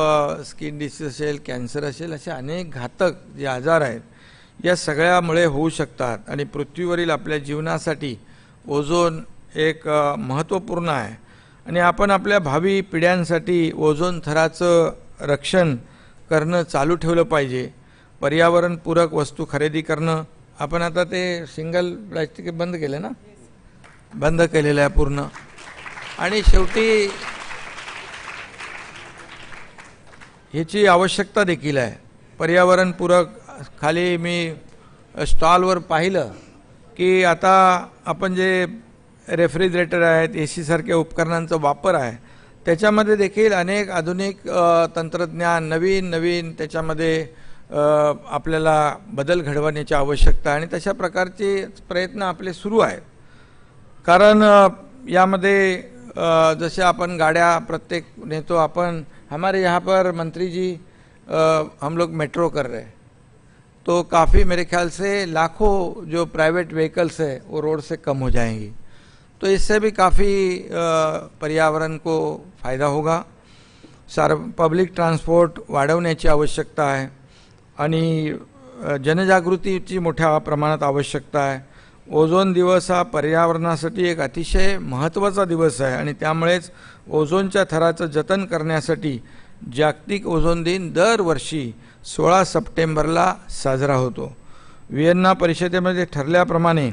स्किन डिसीज असेल, कॅन्सर असेल, असे अनेक घातक जे आजार आहेत या सगळ्यामुळे होऊ शकतात आणि पृथ्वीवरील आपल्या जीवनासाठी ओझोन एक महत्त्वपूर्ण आहे आणि आपण आपल्या भावी पिढ्यांसाठी ओझोन थराचं रक्षण करणं चालू ठेवलं पाहिजे। पर्यावरणपूरक वस्तू खरेदी करणं, आपण आता ते सिंगल प्लास्टिक बंद केले ना, बंद केलेलं आहे पूर्ण। आणि शेवटी ह्याची आवश्यकता देखील आहे पर्यावरणपूरक। खाली मी स्टॉलवर पाहिलं की आता आपण जे रेफ्रिजरेटर आहेत, एसी सारख्या उपकरणांचा वापर आहे, त्याच्यामध्ये देखील अनेक आधुनिक तंत्रज्ञान, नवीन त्याच्यामध्ये आपल्याला बदल घडवण्याची आवश्यकता आणि तशा प्रकारचे प्रयत्न आपले सुरू आहेत। कारण यामध्ये जसे आपण गाड्या प्रत्येक नेतो, अपन हमारे यहाँ पर मंत्री जी हम लोग मेट्रो कर रहे हैं, तो काफ़ी मेरे ख्याल से लाखों जो प्राइवेट व्हीकल्स है वो रोड से कम हो जाएंगी, तो इससे भी काफ़ी पर्यावरण को फायदा होगा. पब्लिक ट्रान्सपोर्ट वाढवण्याची आवश्यकता आहे आणि जनजागृतीची मोठ्या प्रमाणात आवश्यकता आहे. ओझोन दिवस हा पर्यावरणासाठी एक अतिशय महत्त्वाचा दिवस आहे आणि त्यामुळेच ओझोनच्या थराचं जतन करण्यासाठी जागतिक ओझोन दिन दरवर्षी 16 सप्टेंबरला साजरा होतो. व्हिएन्ना परिषदेमध्ये ठरल्याप्रमाणे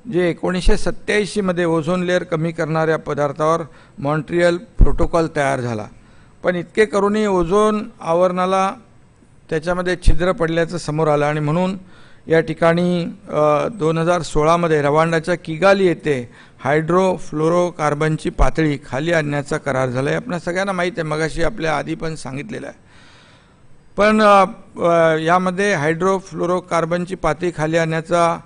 जे 1987 मध्ये ओझोन लेअर कमी करणाऱ्या पदार्थावर मॉन्ट्रियल प्रोटोकॉल तयार झाला, पण इतके करूनही ओझोन आवरणाला त्याच्यामध्ये छिद्र पडल्याचं समोर आलं आणि म्हणून या ठिकाणी 2016 मध्ये रवांडाच्या किगाली येथे हायड्रोफ्लोरोकार्बनची पातळी खाली आणण्याचा करार झाला. आपल्या सगळ्यांना माहीत आहे, मगाशी आपल्या आधी पण सांगितलेलं आहे. पण यामध्ये हायड्रोफ्लोरोकार्बनची पातळी खाली आणण्याचा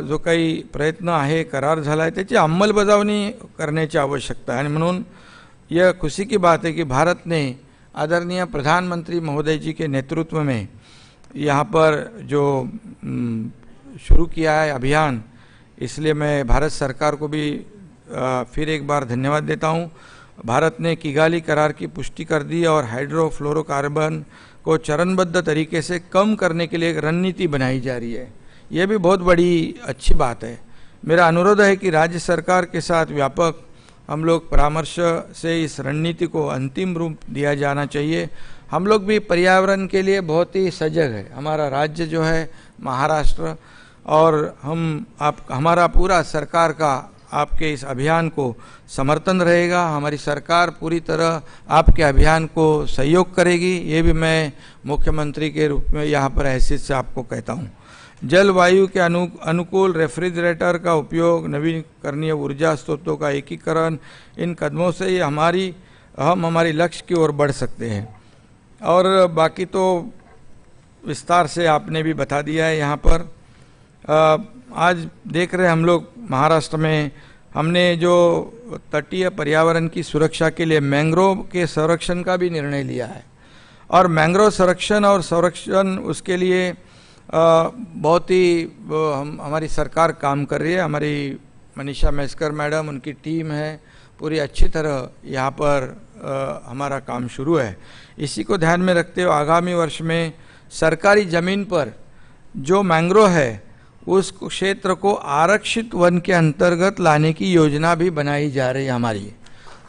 जो काही प्रयत्न आहे, करार झाला आहे, त्याची अंमलबजावणी करण्याची आवश्यकता आहे. आणि म्हणून यह खुशी की बात है कि भारत ने आदरणीय प्रधानमंत्री महोदय जी के नेतृत्व में यहाँ पर जो शुरू किया है अभियान, इसलिए मैं भारत सरकार को भी फिर एक बार धन्यवाद देता हूँ. भारत ने किगाली करार की पुष्टि कर दी और हाइड्रोफ्लोरोकार्बन को चरणबद्ध तरीके से कम करने के लिए एक रणनीति बनाई जा रही है. ये भी बहुत बड़ी अच्छी बात है. मेरा अनुरोध है कि राज्य सरकार के साथ व्यापक हम लोग परामर्श से इस रणनीति को अंतिम रूप दिया जाना चाहिए. हम लोग भी पर्यावरण के लिए बहुत ही सजग है. हमारा राज्य जो है महाराष्ट्र, और हमारा पूरा सरकार का आपके इस अभियान को समर्थन रहेगा. हमारी सरकार पूरी तरह आपके अभियान को सहयोग करेगी, ये भी मैं मुख्यमंत्री के रूप में यहाँ पर हैसियत से आपको कहता हूँ. जलवायु के अनुकूल रेफ्रिजरेटर का उपयोग, नवीकरणीय ऊर्जा स्रोतों का एकीकरण, इन कदमों से ये हम हमारी लक्ष्य की ओर बढ़ सकते हैं. और बाकी तो विस्तार से आपने भी बता दिया है. यहाँ पर आज देख रहे हैं हम लोग महाराष्ट्र में हमने जो तटीय पर्यावरण की सुरक्षा के लिए मैंग्रोव के संरक्षण का भी निर्णय लिया है. और मैंग्रोव संरक्षण उसके लिए बहुत ही हमारी सरकार काम कर रही है. हमारी मनीषा मैस्कर मैडम, उनकी टीम है, पूरी अच्छी तरह यहाँ पर हमारा काम शुरू है. इसी को ध्यान में रखते हुए आगामी वर्ष में सरकारी ज़मीन पर जो मैंग्रोव है उस क्षेत्र को आरक्षित वन के अंतर्गत लाने की योजना भी बनाई जा रही है हमारी,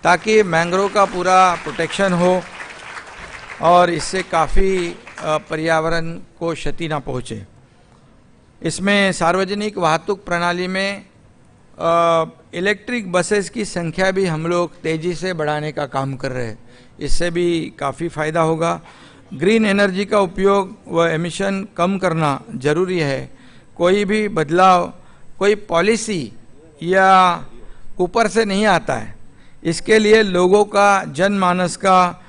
ताकि मैंग्रोव का पूरा प्रोटेक्शन हो और इससे काफ़ी पर्यावरण को क्षति ना पहुँचे. इसमें सार्वजनिक वाहतूक प्रणाली में इलेक्ट्रिक बसेस की संख्या भी हम लोग तेज़ी से बढ़ाने का काम कर रहे हैं. इससे भी काफ़ी फ़ायदा होगा. ग्रीन एनर्जी का उपयोग व एमिशन कम करना ज़रूरी है. कोई भी बदलाव, कोई पॉलिसी या ऊपर से नहीं आता है. इसके लिए लोगों का, जनमानस का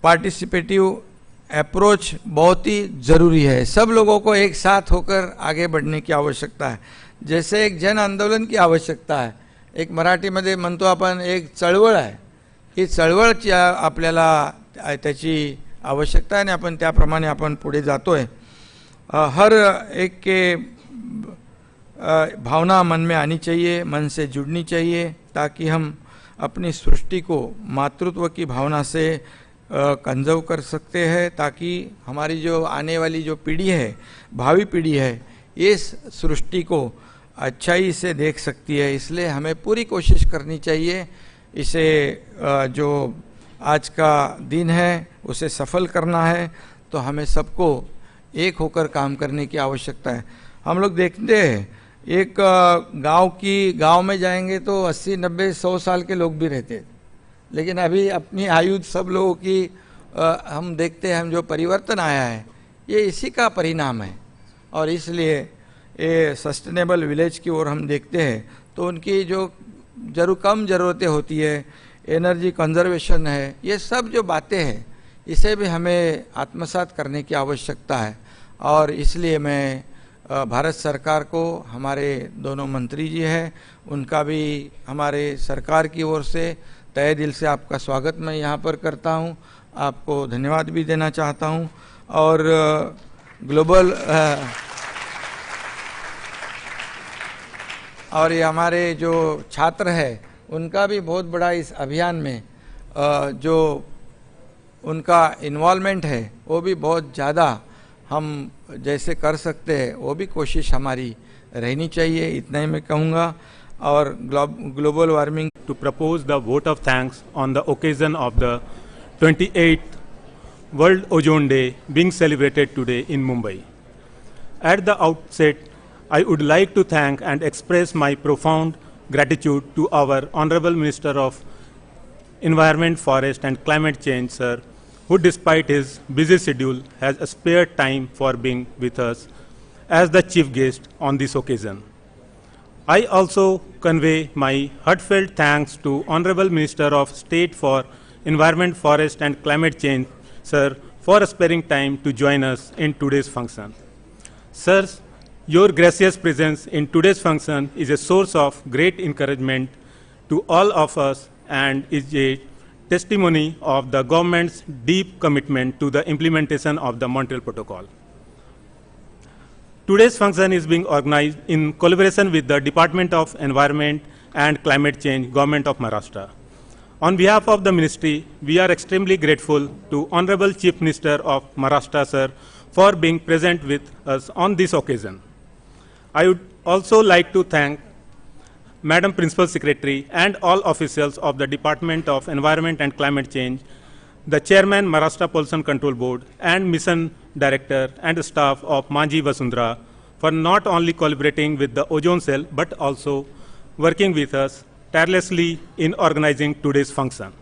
पार्टिसिपेटिव अप्रोच बहुत ही ज़रूरी है. सब लोगों को एक साथ होकर आगे बढ़ने की आवश्यकता है. जैसे एक जन आंदोलन की आवश्यकता आहे. एक मराठीमध्ये म्हणतो आपण एक चळवळ आहे. ही चळवळची आपल्याला त्याची आवश्यकता आहे आणि आपण त्याप्रमाणे आपण पुढे जातोय. हर एक के भावना मन में आनी चाहिए, मन से जुड़नी चाहिए, ताकि हम अपनी सृष्टि को मातृत्व की भावना से कंजर्व कर सकते हैं, ताकि हमारी जो आने वाली जो पीढ़ी है, भावी पीढ़ी है, इस सृष्टि को अच्छाई से देख सकती है. इसलिए हमें पूरी कोशिश करनी चाहिए इसे जो आज का दिन है उसे सफल करना है. तो हमें सबको एक होकर काम करने की आवश्यकता है. हम लोग देखते हैं एक गांव में जाएंगे तो 80, 90, 100 साल के लोग भी रहते हैं, लेकिन अभी अपनी आयु सब लोगों की हम देखते हैं, हम जो परिवर्तन आया है ये इसी का परिणाम है. और इसलिए ये सस्टेनेबल विलेज की ओर हम देखते हैं तो उनकी जो कम ज़रूरतें होती है, एनर्जी कंजर्वेशन है, ये सब जो बातें हैं इसे भी हमें आत्मसात करने की आवश्यकता है. और इसलिए मैं भारत सरकार को हमारे दोनों मंत्री जी हैं, उनका भी हमारे सरकार की ओर से तहे दिल से आपका स्वागत मैं यहाँ पर करता हूँ, आपको धन्यवाद भी देना चाहता हूँ। और ग्लोबल और ये हमारे जो छात्र हैं उनका भी बहुत बड़ा इस अभियान में जो उनका इन्वॉल्वमेंट है वो भी बहुत ज़्यादा हम जैसे कर सकते हैं वो भी कोशिश हमारी रहनी चाहिए, इतना ही मैं कहूँगा। और global warming to propose the vote of thanks on the occasion of the 28th World Ozone Day being celebrated today in Mumbai. At the outset, I would like to thank and express my profound gratitude to our Honorable Minister of Environment, Forest and Climate Change, sir, who despite his busy schedule has spared time for being with us as the chief guest on this occasion. I also convey my heartfelt thanks to Honorable Minister of State for Environment, Forest and Climate Change, sir, for sparing time to join us in today's function. Sirs, your gracious presence in today's function is a source of great encouragement to all of us and is a testimony of the government's deep commitment to the implementation of the Montreal Protocol. Today's function is being organized in collaboration with the Department of Environment and Climate Change, Government of Maharashtra. On behalf of the Ministry, we are extremely grateful to Honorable Chief Minister of Maharashtra, sir, for being present with us on this occasion. I would also like to thank Madam Principal Secretary and all officials of the Department of Environment and Climate Change, the Chairman Maharashtra Pollution Control Board and Mission Director and staff of Manji Vasundhara for not only collaborating with the ozone cell but also working with us tirelessly in organizing today's function.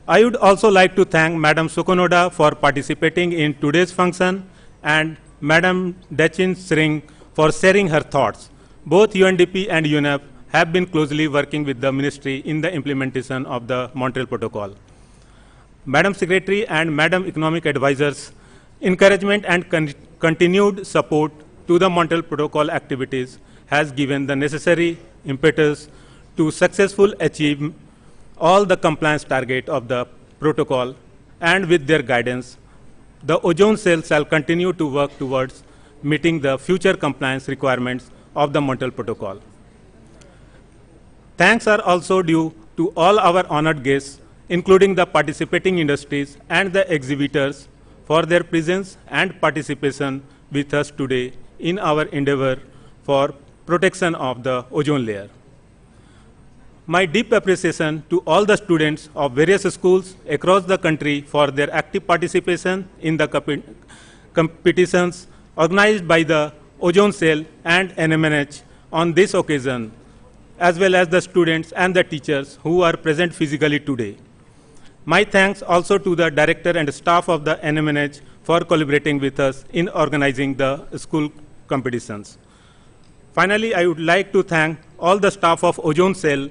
I would also like to thank Madam Sukonoda for participating in today's function and Madam Dachin Sring for sharing her thoughts. Both UNDP and UNEP have been closely working with the Ministry in the implementation of the Montreal Protocol. Madam Secretary and Madam Economic Advisors, encouragement and continued support to the Montreal Protocol activities has given the necessary impetus to successfully achieve all the compliance target of the protocol, and with their guidance, the ozone cell shall continue to work towards meeting the future compliance requirements of the Montreal Protocol. Thanks are also due to all our honored guests, including the participating industries and the exhibitors, for their presence and participation with us today in our endeavor for protection of the ozone layer. My deep appreciation to all the students of various schools across the country for their active participation in the competitions organized by the Ozone Cell and NMNH on this occasion, as well as the students and the teachers who are present physically today. My thanks also to the director and staff of the NMNH for collaborating with us in organizing the school competitions. Finally, I would like to thank all the staff of Ozone Cell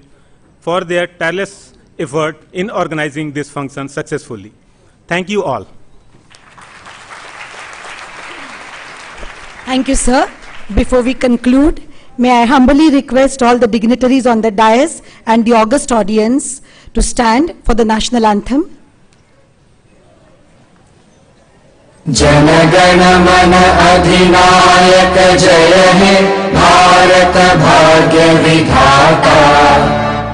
for their tireless effort in organizing this function successfully. Thank you all. Thank you, sir. Before we conclude, may I humbly request all the dignitaries on the dais and the august audience to stand for the national anthem. Jana Gana मन अधिनायक जय हे भारत भाग्य विधाता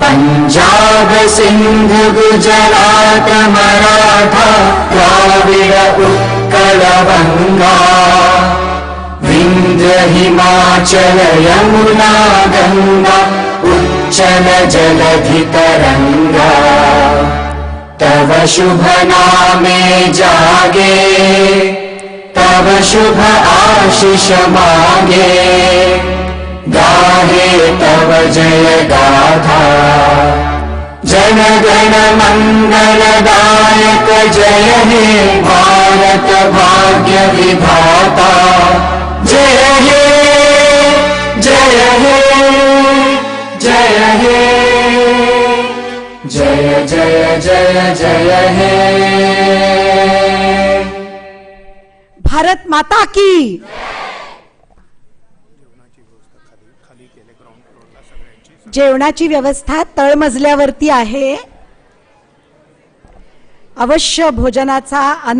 पंजाब सिंध गुजरात मराठा द्राविड़ उत्कल बंगा विंध्य हिमाचल यमुना गंगा उच्चल जलधि तरंगा तव शुभ नामे जागे तव शुभ आशीष मांगे गाहे तव जय गाथा जन गण मंगलदायक जय हे भारत भाग्य विधाता जय हे जय हे जय हे जय जय जय जय हे। भारत माता की. जेवणाची व्यवस्था तळमजल्यावरती आहे. अवश्य भोजनाचा